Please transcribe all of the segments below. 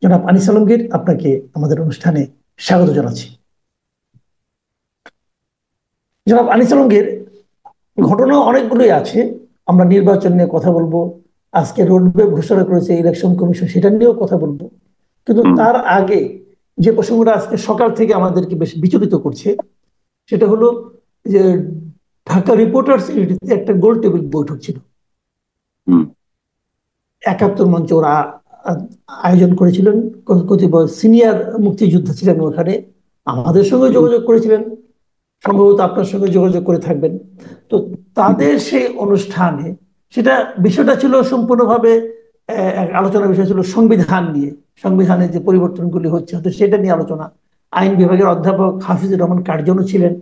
জনাব আনিস আলমগীর, আপনাকে আমাদের অনুষ্ঠানে স্বাগত জানাচ্ছি। জনাব আনিস আলমগীর, ঘটনা অনেকগুলোই আছে। আমরা নির্বাচন নিয়ে কথা বলবো, আজকে রোডম্যাপ ঘোষণা করেছে ইলেকশন কমিশন, সেটা নিয়েও কথা বলবো। কিন্তু হুম। তার আগে যে প্রসঙ্গটা আজকে সকাল থেকে আমাদেরকে বেশ বিচলিত করছে, সেটা হলো যে ঢাকা রিপোর্টার্স ইউনিটিতে একটা গোল টেবিল বৈঠক ছিল। হুম। ৭১ মঞ্চ ওরা আ- আয়োজন করেছিলেন। কতিপয় সিনিয়র মুক্তিযোদ্ধা ছিলেন ওখানে, আমাদের সঙ্গে হুম। যোগাযোগ করেছিলেন, সম্ভবত আপনার সঙ্গে যোগাযোগ করে থাকবেন। তো হুম। তাদের সেই অনুষ্ঠানে সেটা বিষয়টা ছিল সম্পূর্ণভাবে এক আলোচনার বিষয় ছিল সংবিধান নিয়ে। সংবিধানের যে পরিবর্তনগুলি হচ্ছে, হয়তো সেটা নিয়ে আলোচনা। আইন বিভাগের অধ্যাপক হাফিজুর রহমান কার্জনও ছিলেন,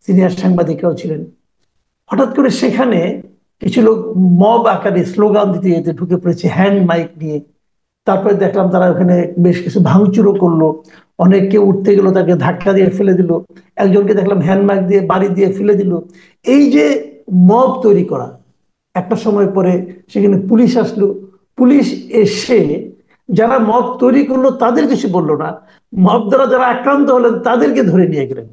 সিনিয়র সাংবাদিকরাও ছিলেন। হঠাৎ করে সেখানে কিছু লোক মব আকারে স্লোগান দিতে দিতে ঢুকে পড়েছে হ্যান্ড মাইক নিয়ে। তারপরে দেখলাম তারা ওখানে বেশ কিছু ভাঙচুরও করলো। অনেককে উঠতে গেল, তাকে ধাক্কা দিয়ে ফেলে দিল। একজনকে দেখলাম হ্যান্ডমাইক দিয়ে বাড়ি দিয়ে ফেলে দিল। এই যে মব তৈরি করা, একটা সময় পরে সেখানে পুলিশ আসলো। পুলিশ এসে যারা মব তৈরি করলো তাদের কিছু বললো না, মব দ্বারা যারা আক্রান্ত হলেন তাদেরকে ধরে নিয়ে গেলেন।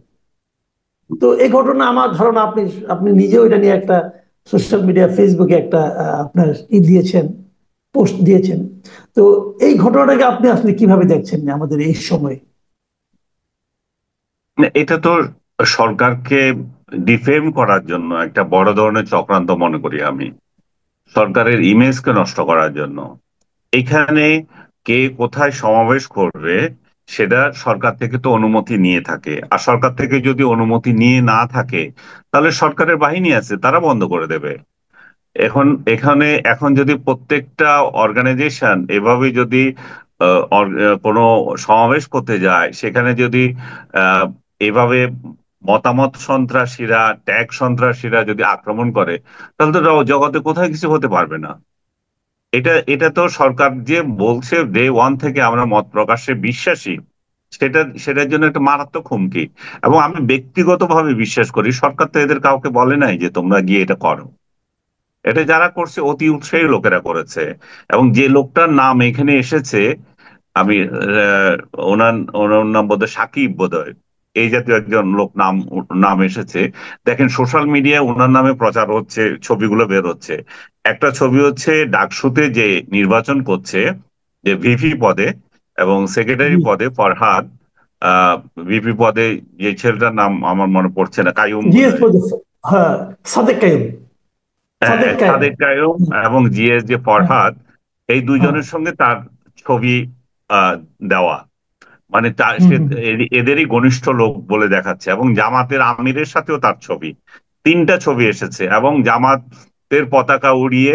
তো এই ঘটনা, আমার ধারণা আপনি আপনি নিজেও এটা নিয়ে একটা সোশ্যাল মিডিয়া, ফেসবুকে একটা আপনার দিয়েছেন, পোস্ট দিয়েছেন। তো এই ঘটনাটাকে আপনি আসলে কিভাবে দেখছেন আমাদের এই সময়? না, এটা তো সরকারকে ডিফেম করার জন্য একটা বড় ধরনের চক্রান্ত মনে করি আমি। সরকারের ইমেজকে নষ্ট করার জন্য এখানে কে কোথায় সমাবেশ করবে সেটা সরকার থেকে তো অনুমতি নিয়ে থাকে, আর সরকার থেকে যদি অনুমতি নিয়ে না থাকে তাহলে সরকারের বাহিনী আছে, তারা বন্ধ করে দেবে। এখন এখানে এখন যদি প্রত্যেকটা অর্গানাইজেশন এভাবে যদি কোনো সমাবেশ করতে যায়, সেখানে যদি আহ, এভাবে মতামত সন্ত্রাসীরা, ট্যাগ সন্ত্রাসীরা যদি আক্রমণ করে, তাহলে তো জগতে কোথায় কিছু হতে পারবে না। এটা এটা তো সরকার যে বলছে ডে ওয়ান থেকে আমরা মত প্রকাশে বিশ্বাসী, সেটার জন্য একটা মারাত্মক হুমকি। এবং আমি ব্যক্তিগতভাবে বিশ্বাস করি সরকার তো এদের কাউকে বলে নাই যে তোমরা গিয়ে এটা করো। এটা যারা করছে অতি উৎসাহী লোকেরা করেছে। এবং যে লোকটার নাম এখানে এসেছে, আমি ওনার ওনার নাম বোধহয় সাকিব, বোধহয় এই জাতীয় একজন লোক নাম নাম এসেছে। দেখেন সোশ্যাল মিডিয়ায় ওনার নামে প্রচার হচ্ছে, ছবিগুলো বের হচ্ছে। একটা ছবি হচ্ছে ডাকসুতে যে নির্বাচন করছে, যে ভিপি পদে এবং সেক্রেটারি জি। পদে ফরহাদ, আহ ভিপি পদে যে ছেলেটার নাম আমার মনে পড়ছে না, কাইয়ুম জিএস বোধহয়। পদে, হ্যাঁ, সাদেক কাইম। সাদেক কাইম। সাদেক কায়ুম হুম, এবং জিএস যে হ্যাঁ, ফরহাদ, এই হ্যাঁ। দুইজনের সঙ্গে তার ছবি দেওয়া, মানে তার হুম, সে হুম। এদেরই ঘনিষ্ঠ লোক বলে দেখাচ্ছে। এবং জামাতের আমিরের সাথেও তার ছবি, তিনটা ছবি এসেছে। এবং জামাতের পতাকা উড়িয়ে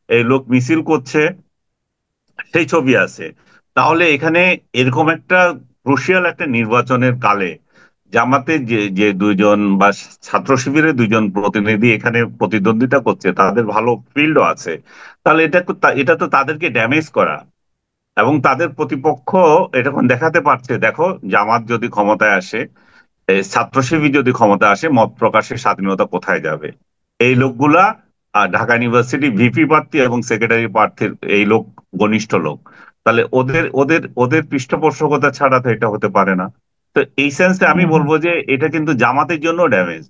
এই লোক মিছিল করছে, সেই ছবি আছে। তাহলে এখানে এরকম একটা ক্রুশিয়াল একটা নির্বাচনের কালে জামাতের যে যে দুইজন বা ছাত্র শিবিরের দুইজন প্রতিনিধি এখানে প্রতিদ্বন্দ্বিতা করছে, তাদের ভালো ফিল্ডও আছে। তাহলে এটা তো তাদেরকে ড্যামেজ করা। এবং তাদের প্রতিপক্ষ এরকম দেখাতে পারছে, দেখো জামাত যদি ক্ষমতায় আসে, এই ছাত্র শিবির যদি ক্ষমতায় আসে, মত প্রকাশের স্বাধীনতা কোথায় যাবে। এই লোকগুলা ঢাকা ইউনিভার্সিটি ভিপি প্রার্থী এবং সেক্রেটারি প্রার্থীর এই লোক ঘনিষ্ঠ লোক। তাহলে ওদের ওদের ওদের পৃষ্ঠপোষকতা ছাড়া তো এটা হতে পারে না। তো এই সেন্সে আমি হুম, হুম। বলবো যে এটা কিন্তু জামাতের জন্য ড্যামেজ,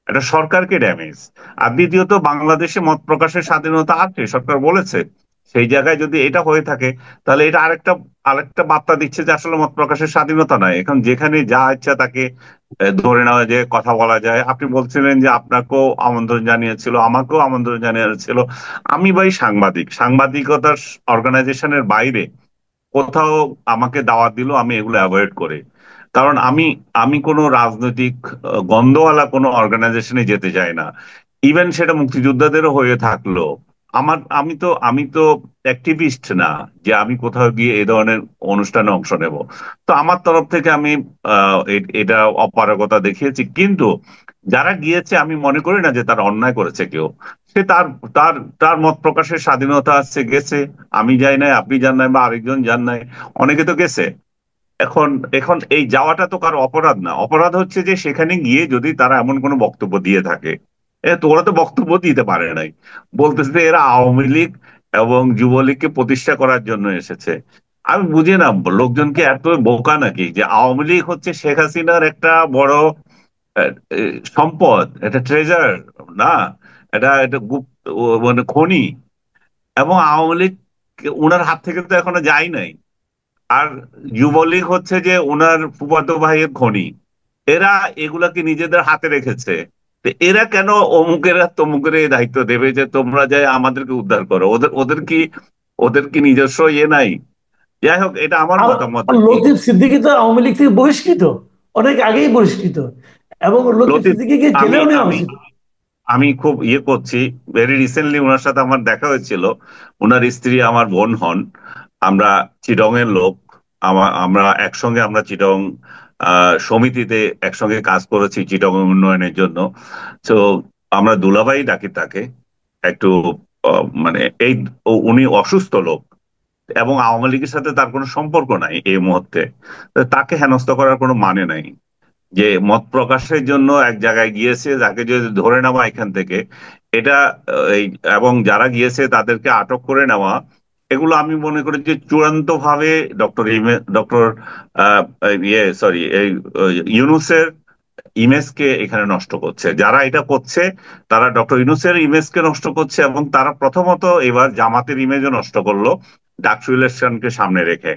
এটা সরকারকে ড্যামেজ। আর দ্বিতীয়ত, বাংলাদেশে মত প্রকাশের স্বাধীনতা আছে, সরকার বলেছে। সেই জায়গায় যদি এটা হয়ে থাকে, তাহলে এটা আরেকটা আরেকটা বার্তা দিচ্ছে যে আসলে মত প্রকাশের স্বাধীনতা নাই, এখন যেখানে যা ইচ্ছা তাকে ধরে নেওয়া যায়, কথা বলা যায়। আপনি বলছিলেন যে আপনাকেও আমন্ত্রণ জানিয়েছিল, আমাকেও আমন্ত্রণ জানিয়েছিল। আমি ভাই সাংবাদিক, সাংবাদিকতার অর্গানাইজেশনের বাইরে কোথাও আমাকে দাওয়াত দিল আমি এগুলো অ্যাভয়েড করি। কারণ আমি আমি কোনো রাজনৈতিক গন্ধওয়ালা কোনো অর্গানাইজেশনে যেতে চাই না। ইভেন সেটা মুক্তিযোদ্ধাদেরও হয়ে থাকলো। আমি তো অ্যাক্টিভিস্ট না যে আমি কোথাও গিয়ে এই ধরনের অনুষ্ঠানে অংশ নেব। তো আমার তরফ থেকে আমি এটা অপারগতা দেখিয়েছি। কিন্তু যারা গিয়েছে আমি মনে করি না যে তারা অন্যায় করেছে কেউ। সে তার তার তার মত প্রকাশের স্বাধীনতা আছে, গেছে। আমি যাই নাই, আপনি যান নাই, বা আরেকজন যান নাই, অনেকে তো গেছে। এখন এখন এই যাওয়াটা তো কারো অপরাধ না। অপরাধ হচ্ছে যে সেখানে গিয়ে যদি তারা এমন কোনো বক্তব্য দিয়ে থাকে। তো ওরা তো বক্তব্য দিতে পারে নাই, বলতেছে যে এরা আওয়ামী লীগ এবং যুবলীগকে প্রতিষ্ঠা করার জন্য এসেছে। আমি বুঝি না, লোকজনকে এত বোকা নাকি যে আওয়ামী লীগ হচ্ছে শেখ হাসিনার একটা বড় আহ, সম্পদ, এটা ট্রেজার না, এটা এটা গুপ্ত মানে খনি। এবং আওয়ামী লীগ উনার হাত থেকে তো এখনো যায় নাই। আর যুবলীগ হচ্ছে যে ওনার ফুফাতো ভাইয়ের খনি। এরা এগুলাকে নিজেদের হাতে রেখেছে। তো এরা কেন অমুকের আর তমুকের এই দায়িত্ব দেবে যে তোমরা যাই আমাদেরকে উদ্ধার করো? ওদের কি নিজস্ব ইয়ে নাই? যাই হোক, এটা আমার আর মতামত আর আর কি। লতিফ সিদ্দিকী তো আওয়ামী লীগ থেকে বহিষ্কৃত, অনেক আগেই বহিষ্কৃত, এবং লতিফ লতিফ, সিদ্দিকীকে আমি জেলেও নেওয়া আমি উচিত। আমি খুব ইয়ে করছি, ভেরি রিসেন্টলি ওনার সাথে আমার দেখা হয়েছিল। ওনার স্ত্রী আমার বোন হন। আমরা চিটং এর লোক। আমরা একসঙ্গে আমরা চিটং সমিতিতে একসঙ্গে কাজ করেছি চিটং উন্নয়নের জন্য। তো আমরা দুলাভাই ডাকি তাকে। একটু মানে এই উনি অসুস্থ লোক এবং আওয়ামী লীগের সাথে তার কোনো সম্পর্ক নাই এই মুহূর্তে। তো তাকে হেনস্থা করার কোনো মানে নাই। যে মত প্রকাশের জন্য এক জায়গায় গিয়েছে, তাকে যদি ধরে নেওয়া এখান থেকে, এটা এই এবং যারা গিয়েছে তাদেরকে আটক করে নেওয়া, এগুলো আমি মনে করি যে চূড়ান্ত ভাবে ডক্টর সরি এই ইউনুসের ইমেজকে এখানে নষ্ট করছে। যারা এটা করছে তারা ডক্টর ইউনুসের ইমেজকে নষ্ট করছে, এবং তারা প্রথমত এবার জামাতের ইমেজও নষ্ট করলো ডাকসু ইলেকশনকে সামনে রেখে।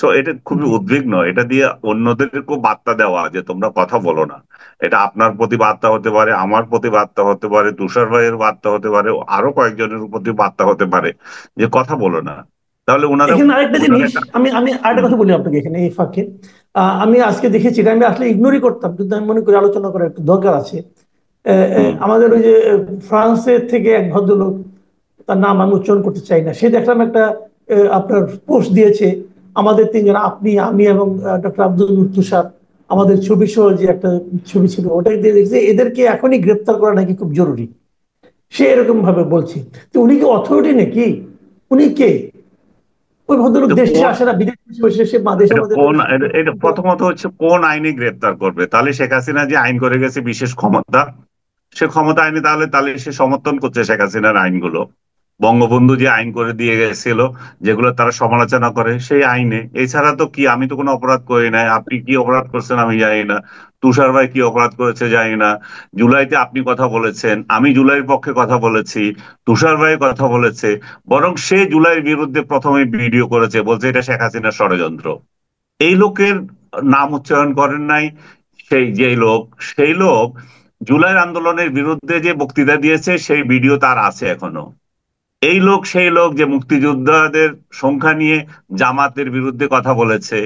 সো এটা খুবই জি। উদ্বিগ্ন, এটা দিয়ে অন্যদেরকেও বার্তা দেওয়া যে তোমরা কথা বলো না। এটা আপনার প্রতি বার্তা হতে পারে, আমার প্রতি বার্তা হতে পারে, তুষার ভাইয়ের বার্তা হতে পারে, আরো কয়েকজনের প্রতি বার্তা হতে পারে যে কথা বলো না। তাহলে ওনারা এখানে আরেকটা ওনারা জিনিস, একটা আমি আরেকটা হুম, কথা বলি আপনাকে এখানে এই ফাঁকে। আমি আজকে দেখেছি, এটা আমি আসলে ইগনোরই করতাম, কিন্তু আমি মনে করি আলোচনা করার একটু দরকার আছে। হুম। আমাদের ওই যে ফ্রান্সের থেকে এক ভদ্রলোক, তার নাম আমি উচ্চারণ করতে চাই না, সে দেখলাম একটা আপনার পোস্ট দিয়েছে, আমাদের তিনজন, আপনি, আমি এবং ডক্টর আব্দুল তুষার, আমাদের ছবি সহ যে একটা ছবি ছিল, ওটা দিয়ে দেখছে এদেরকে এখনই গ্রেপ্তার করা নাকি খুব জরুরি। সে এরকম ভাবে বলছে। তো উনি কি অথরিটি নাকি? উনি কে? ওই ভদ্রলোক তো দেশে কোন আসে না, বিদেশে বসে সে দেশের এটা মধ্যে কোন এটা প্রথমত হচ্ছে কোন আইনে গ্রেপ্তার করবে? তাহলে শেখ হাসিনা যে আইন করে গেছে বিশেষ ক্ষমতা, সে ক্ষমতা আইনে তাহলে তাহলে সে সমর্থন করছে শেখ হাসিনার আইনগুলো। বঙ্গবন্ধু যে আইন করে দিয়ে গেছিল, যেগুলো তারা সমালোচনা করে, সেই আইনে। এছাড়া তো কি, আমি তো কোনো অপরাধ করি নাই। আপনি কি অপরাধ করছেন আমি জানি না, তুষার ভাই কি অপরাধ করেছে জানি না। জুলাইতে আপনি কথা বলেছেন, আমি জুলাইয়ের পক্ষে কথা বলেছি, তুষার ভাই কথা বলেছে। বরং সে জুলাইয়ের বিরুদ্ধে প্রথমে ভিডিও করেছে, বলছে এটা শেখ হাসিনার ষড়যন্ত্র। এই লোকের নাম উচ্চারণ করেন নাই। সেই লোক জুলাই আন্দোলনের বিরুদ্ধে যে বক্তৃতা দিয়েছে সেই ভিডিও তার আছে এখনো। এই লোক সেই লোক যে মুক্তিযোদ্ধাদের সংখ্যা নিয়ে জামাতের বিরুদ্ধে কথা বলেছে,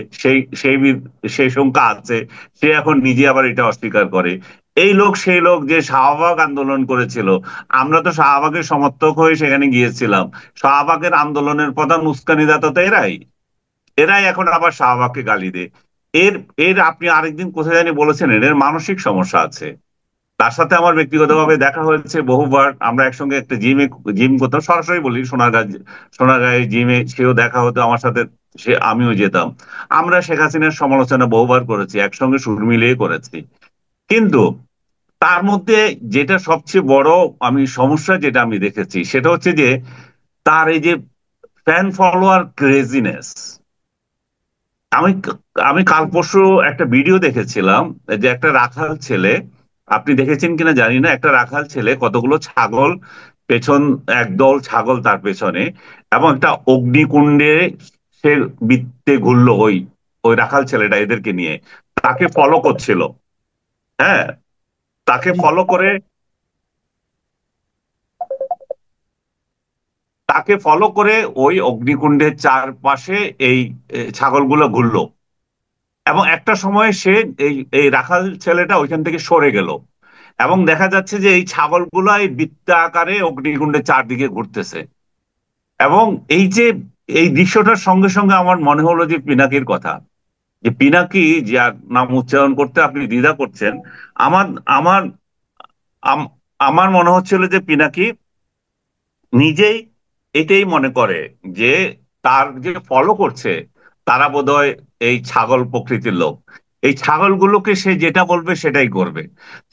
সেই সংখ্যা আছে। সে এখন নিজে আবার এটা অস্বীকার করে। এই লোক সেই লোক যে শাহবাগ আন্দোলন করেছিল। আমরা তো শাহবাগের সমর্থক হয়ে সেখানে গিয়েছিলাম। শাহবাগের আন্দোলনের প্রধান উস্কানিদাতা তো এরাই। এরাই এখন আবার শাহবাগকে গালি দেয়। এর এর আপনি আরেকদিন কোথায় জানি বলেছেন এর মানসিক সমস্যা আছে। তার সাথে আমার ব্যক্তিগতভাবে দেখা হয়েছে বহুবার। আমরা একসঙ্গে একটা জিম করতাম, সরাসরি বলি সোনারগাঁয়ে জিমে সেও দেখা হতো আমার সাথে। আমিও যেতাম। আমরা শেখ হাসিনার সমালোচনা বহুবার করেছি, একসঙ্গে সুর মিলিয়ে করেছি। কিন্তু তার মধ্যে যেটা সবচেয়ে বড় সমস্যা যেটা আমি দেখেছি সেটা হচ্ছে যে তার এই যে ফ্যান ফলোয়ার ক্রেজিনেস। আমি আমি কাল পরশু একটা ভিডিও দেখেছিলাম, যে একটা রাখাল ছেলে, আপনি দেখেছেন কিনা জানি না, একটা রাখাল ছেলে কতগুলো ছাগল পেছন, একদল ছাগল তার পেছনে, এবং একটা অগ্নিকুণ্ডে সে বৃত্তে ঘুরলো ওই ওই রাখাল ছেলেটা এদেরকে নিয়ে, তাকে ফলো করছিল। হ্যাঁ, তাকে জি। ফলো করে তাকে ফলো করে ওই অগ্নিকুণ্ডের চারপাশে এই ছাগলগুলো ঘুরলো। এবং একটা সময় সে এই এই রাখাল ছেলেটা ওইখান থেকে সরে গেল, এবং দেখা যাচ্ছে যে এই ছাগলগুলা এই বৃত্ত আকারে অগ্নিকুণ্ডের চারদিকে ঘুরতেছে। এবং এই দৃশ্যটার সঙ্গে সঙ্গে আমার মনে হলো যে পিনাকির কথা, যে পিনাকি, যার নাম উচ্চারণ করতে আপনি দ্বিধা করছেন। আমার আমার আম- আমার মনে হচ্ছিল যে পিনাকি নিজেই এটাই মনে করে যে তার যে ফলো করছে তারা বোধহয় এই ছাগল প্রকৃতির লোক। এই ছাগলগুলোকে সে যেটা বলবে সেটাই করবে।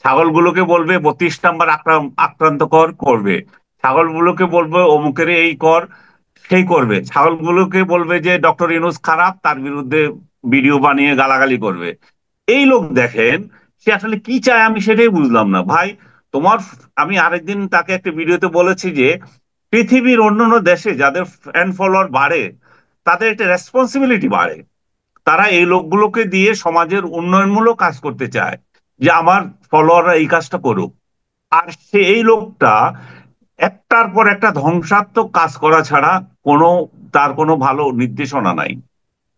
ছাগলগুলোকে বলবে 32 নাম্বার আক্রান্ত করবে। ছাগলগুলোকে বলবে অমুকের এই কর, সেই করবে, ছাগলগুলোকে বলবে যে ডক্টর ইউনূস খারাপ, তার বিরুদ্ধে ভিডিও বানিয়ে গালাগালি করবে। এই লোক দেখেন, সে আসলে কি চায় আমি সেটাই বুঝলাম না ভাই। তোমার, আমি আরেকদিন তাকে একটা ভিডিওতে বলেছি যে পৃথিবীর অন্যান্য দেশে যাদের ফ্যান ফলোয়ার বাড়ে, তাদের একটা রেসপন্সিবিলিটি বাড়ে। তারা এই লোকগুলোকে দিয়ে সমাজের উন্নয়নমূলক কাজ করতে চায়, যে আমার ফলোয়াররা এই কাজটা করুক। আর সে এই লোকটা একটার পর একটা ধ্বংসাত্মক কাজ করা ছাড়া কোনো, তার কোনো ভালো নির্দেশনা নাই।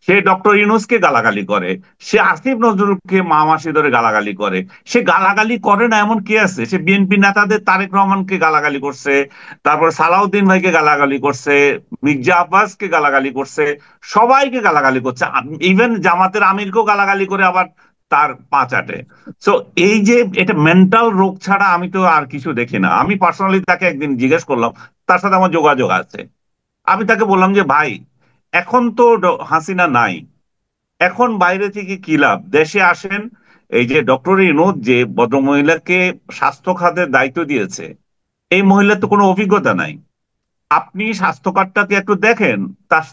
সে ডক্টর ইউনূসকে গালাগালি করে, সে আসিফ নজরুলকে মা মাসি ধরে গালাগালি করে। সে গালাগালি করে না এমন কে আছে? সে বিএনপি নেতাদের তারেক রহমানকে গালাগালি করছে, তারপর সালাউদ্দিন ভাইকে গালাগালি করছে, মির্জা আব্বাসকে গালাগালি করছে, সবাইকে গালাগালি করছে। ইভেন জামাতের আমিরকেও গালাগালি করে আবার তার পা চাটে। সো এই যে এটা মেন্টাল রোগ ছাড়া আমি তো আর কিছু দেখি না। আমি পার্সোনালি তাকে একদিন জিজ্ঞেস করলাম, তার সাথে আমার যোগাযোগ আছে। আমি তাকে বললাম যে ভাই, এখন তো হাসিনা নাই, এখন বাইরে থেকে কি লাভ? দেশে আসেন। এই যে ডক্টর ইউনূস যে ভদ্রমহিলাকে স্বাস্থ্য খাতের দায়িত্ব দিয়েছে, এই মহিলার তো কোনো অভিজ্ঞতা নাই। আপনি স্বাস্থ্য খাতটাকে একটু দেখেন,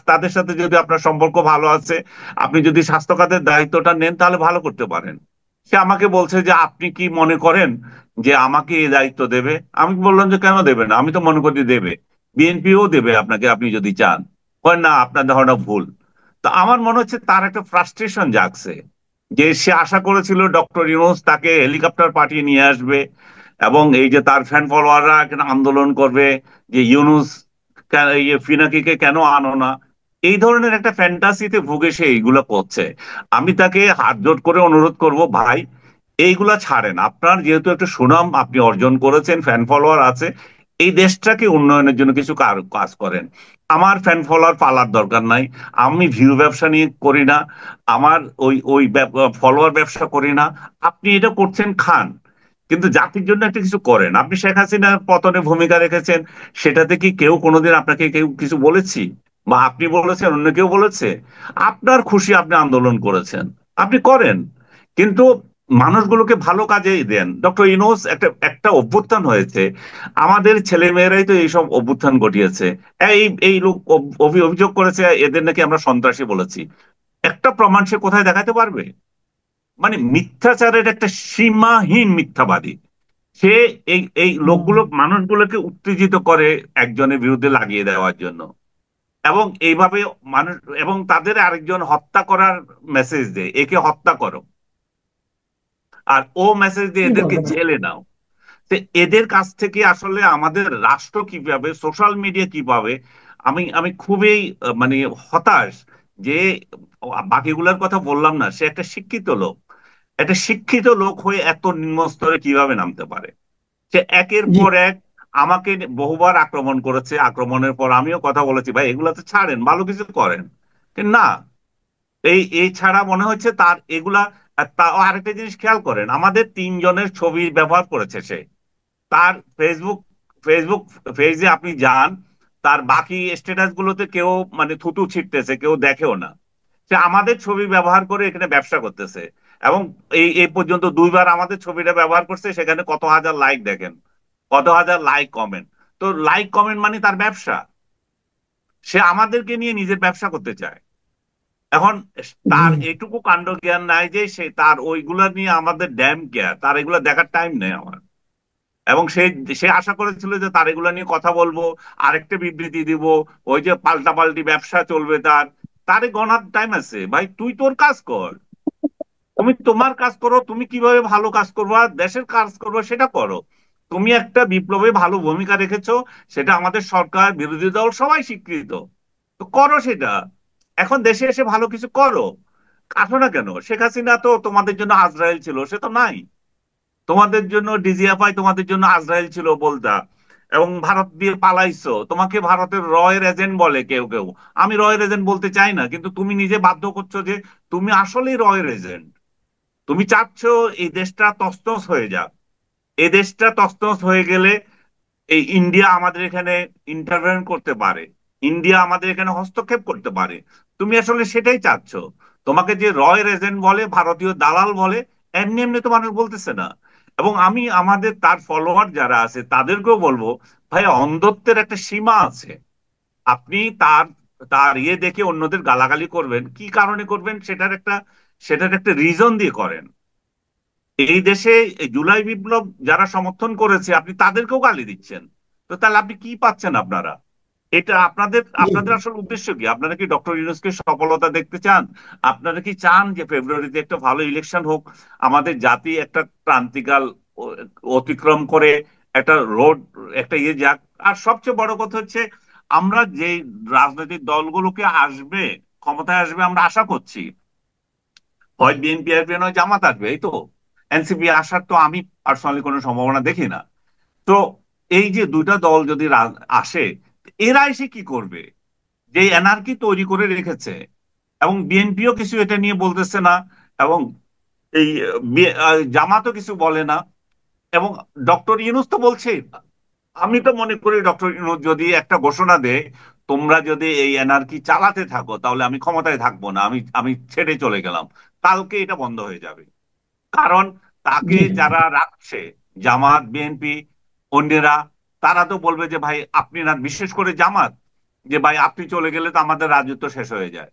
তাদের সাথে যদি আপনার সম্পর্ক ভালো আছে, আপনি যদি স্বাস্থ্য খাতের দায়িত্বটা নেন তাহলে ভালো করতে পারেন। সে আমাকে বলছে যে আপনি কি মনে করেন যে আমাকে এই দায়িত্ব দেবে? আমি বললাম যে কেন দেবে না, আমি তো মনে করি দেবে, বিএনপিও দেবে আপনাকে, আপনি যদি চান। কয় না, আপনার ধারণা ভুল। তো আমার মনে হচ্ছে তার একটা ফ্রাস্ট্রেশন জাগছে, যে সে আশা করেছিল ডক্টর ইউনূস তাকে হেলিকপ্টার পাঠিয়ে নিয়ে আসবে, এবং এই যে তার ফ্যান ফলোয়াররা এখানে আন্দোলন করবে যে ইউনূস, ফিনাকিকে কেন আনো না। এই ধরনের একটা ফ্যান্টাসিতে ভুগে সে এইগুলো করছে। আমি তাকে হাত জোড় করে অনুরোধ করব, ভাই এইগুলা ছাড়েন। আপনার যেহেতু একটা সুনাম আপনি অর্জন করেছেন, ফ্যান ফলোয়ার আছে, এই দেশটাকে উন্নয়নের জন্য কিছু কাজ করেন। আমার ফ্যান ফলোয়ার পালার দরকার নাই। আমি ভিউ ব্যবসা নিয়ে করি না, আমার ওই ওই ফলোয়ার ব্যবসা করি না। আপনি এটা করছেন, খান, কিন্তু জাতির জন্য একটা কিছু করেন। আপনি শেখ হাসিনার পতনে ভূমিকা রেখেছেন, সেটাতে কি কেউ কোনোদিন আপনাকে কেউ কিছু বলেছি? বা আপনি বলেছেন, অন্য কেউ বলেছে? আপনার খুশি আপনি আন্দোলন করেছেন, আপনি করেন, কিন্তু মানুষগুলোকে ভালো কাজেই দেন। ডক্টর ইউনূস একটা একটা অভ্যুত্থান হয়েছে, আমাদের ছেলে মেয়েরাই তো এইসব অভ্যুত্থান ঘটিয়েছে। এই এই লোক অভিযোগ করেছে এদের নাকি আমরা সন্ত্রাসী বলেছি। একটা প্রমাণ সে কোথায় দেখাতে পারবে? মানে মিথ্যাচারের একটা সীমাহীন মিথ্যাবাদী সে। এই এই লোকগুলো মানুষগুলোকে উত্তেজিত করে একজনের বিরুদ্ধে লাগিয়ে দেওয়ার জন্য, এবং এইভাবে মানুষ, এবং তাদের আরেকজন হত্যা করার মেসেজ দেয়, একে হত্যা করো, আর ও মেসেজ দিয়ে কি এদেরকে বলবেন? জেলে নাও। তো এদের কাছ থেকে আসলে আমাদের রাষ্ট্র কিভাবে, সোশ্যাল মিডিয়া কিভাবে, আমি আমি খুবই মানে হতাশ যে বাকিগুলোর কথা বললাম না, সে একটা শিক্ষিত লোক, একটা শিক্ষিত লোক হয়ে এত নিম্ন স্তরে কিভাবে নামতে পারে? সে একের জি। পর এক আমাকে বহুবার আক্রমণ করেছে। আক্রমণের পর আমিও কথা বলেছি, ভাই এগুলা তো ছাড়েন, ভালো কিছু করেন। কিন্তু না, এই ছাড়া মনে হচ্ছে তার এগুলা। আরেকটা জিনিস খেয়াল করেন, আমাদের তিনজনের ছবি ব্যবহার করেছে সে তার ফেসবুক পেজে আপনি যান, তার বাকি স্ট্যাটাস গুলোতে কেউ মানে থুতু ছিটতেছে, কেউ দেখেও না। সে আমাদের ছবি ব্যবহার করে এখানে ব্যবসা করতেছে, এবং এই পর্যন্ত দুইবার আমাদের ছবিটা ব্যবহার করছে, সেখানে কত হাজার লাইক দেখেন, কত হাজার লাইক কমেন্ট। তো লাইক কমেন্ট মানে তার ব্যবসা, সে আমাদেরকে নিয়ে নিজের ব্যবসা করতে চায়। এখন জি। তার এটুকু কাণ্ড জ্ঞান নাই যে সে তার ওইগুলা নিয়ে আমাদের ড্যাম কেয়ার, তার এগুলা দেখার টাইম নেই আমার। এবং সে সে আশা করেছিল যে তার এগুলা নিয়ে কথা বলবো, আরেকটা বিবৃতি দিব, ওই যে পাল্টাপাল্টি ব্যবসা চলবে তার। তারে গণার টাইম আছে ভাই, তুই তোর কাজ কর, তুমি তোমার কাজ করো, তুমি কিভাবে ভালো কাজ করবা, দেশের কাজ করবা সেটা করো। তুমি একটা বিপ্লবে ভালো ভূমিকা রেখেছো, সেটা আমাদের সরকার, বিরোধী দল সবাই স্বীকৃত। তো করো সেটা, এখন দেশে এসে ভালো কিছু করো। আসো না কেন? শেখ হাসিনা তো তোমাদের জন্য আজরাইল ছিল, সে তো নাই। তোমাদের জন্য ডিজিএফআই, তোমাদের জন্য আজরাইল ছিল বলতা, এবং ভারত দিয়ে পালাইছো। তোমাকে ভারতের রয়ের এজেন্ট বলে কেউ কেউ। আমি রয়ের এজেন্ট বলতে চাই না, কিন্তু তুমি নিজে বাধ্য করছো যে তুমি আসলেই রয়ের এজেন্ট। তুমি চাচ্ছ এই দেশটা তছনছ হয়ে যাক। এই দেশটা তছনছ হয়ে গেলে এই ইন্ডিয়া আমাদের এখানে ইন্টারভেন করতে পারে, ইন্ডিয়া আমাদের এখানে হস্তক্ষেপ করতে পারে। তুমি আসলে সেটাই চাচ্ছ। তোমাকে যে রয়ের এজেন্ট বলে, ভারতীয় দালাল বলে, এমনি এমনি তো মানুষ বলতেছে না। এবং আমি তার ফলোয়ার যারা আছে তাদেরকেও বলবো, ভাই অন্ধত্বের একটা সীমা আছে। আপনি তার তার ইয়ে দেখে অন্যদের গালাগালি করবেন, কি কারণে করবেন সেটার একটা রিজন দিয়ে করেন। এই দেশে এই জুলাই বিপ্লব যারা সমর্থন করেছে আপনি তাদেরকেও গালি দিচ্ছেন, তো তাহলে আপনি কি পাচ্ছেন আপনারা? এটা আপনাদের জি আপনাদের আসল উদ্দেশ্য কি? আপনারা কি ডক্টর ইউনূসকে সফলতা দেখতে চান? আপনারা কি চান যে ফেব্রুয়ারিতে একটা ভালো ইলেকশন হোক, আমাদের জাতি একটা ক্রান্তিকাল ও- অতিক্রম করে একটা রোড, একটা ইয়ে যাক? আর সবচেয়ে বড় কথা হচ্ছে, আমরা যে রাজনৈতিক দলগুলোকে আসবে, ক্ষমতায় আসবে আমরা আশা করছি, হয় বিএনপি আসবে নয় জামাত আসবে, এই তো। এনসিপি আসার তো আমি পার্সোনালি কোনো সম্ভাবনা দেখি না। তো এই যে দুইটা দল যদি আসে, এরা এসে কি করবে? যে এনআরকি তৈরি করে রেখেছে, এবং বিএনপিও কিছু এটা নিয়ে বলতেছে না, এবং এই জামাতও কিছু বলে না, এবং ডক্টর ইউনূস তো বলছে। আমি তো মনে করি ডক্টর ইউনূস যদি একটা ঘোষণা দেয়, তোমরা যদি এই এনআরকি চালাতে থাকো তাহলে আমি ক্ষমতায় থাকবো না, আমি আমি ছেড়ে চলে গেলাম, কালকে এটা বন্ধ হয়ে যাবে। কারণ তাকে জি যারা রাখছে, জামাত, বিএনপি, অন্যরা, তারা তো বলবে যে ভাই আপনি না, বিশেষ করে জামাত, যে ভাই আপনি চলে গেলে তো আমাদের রাজত্ব শেষ হয়ে যায়।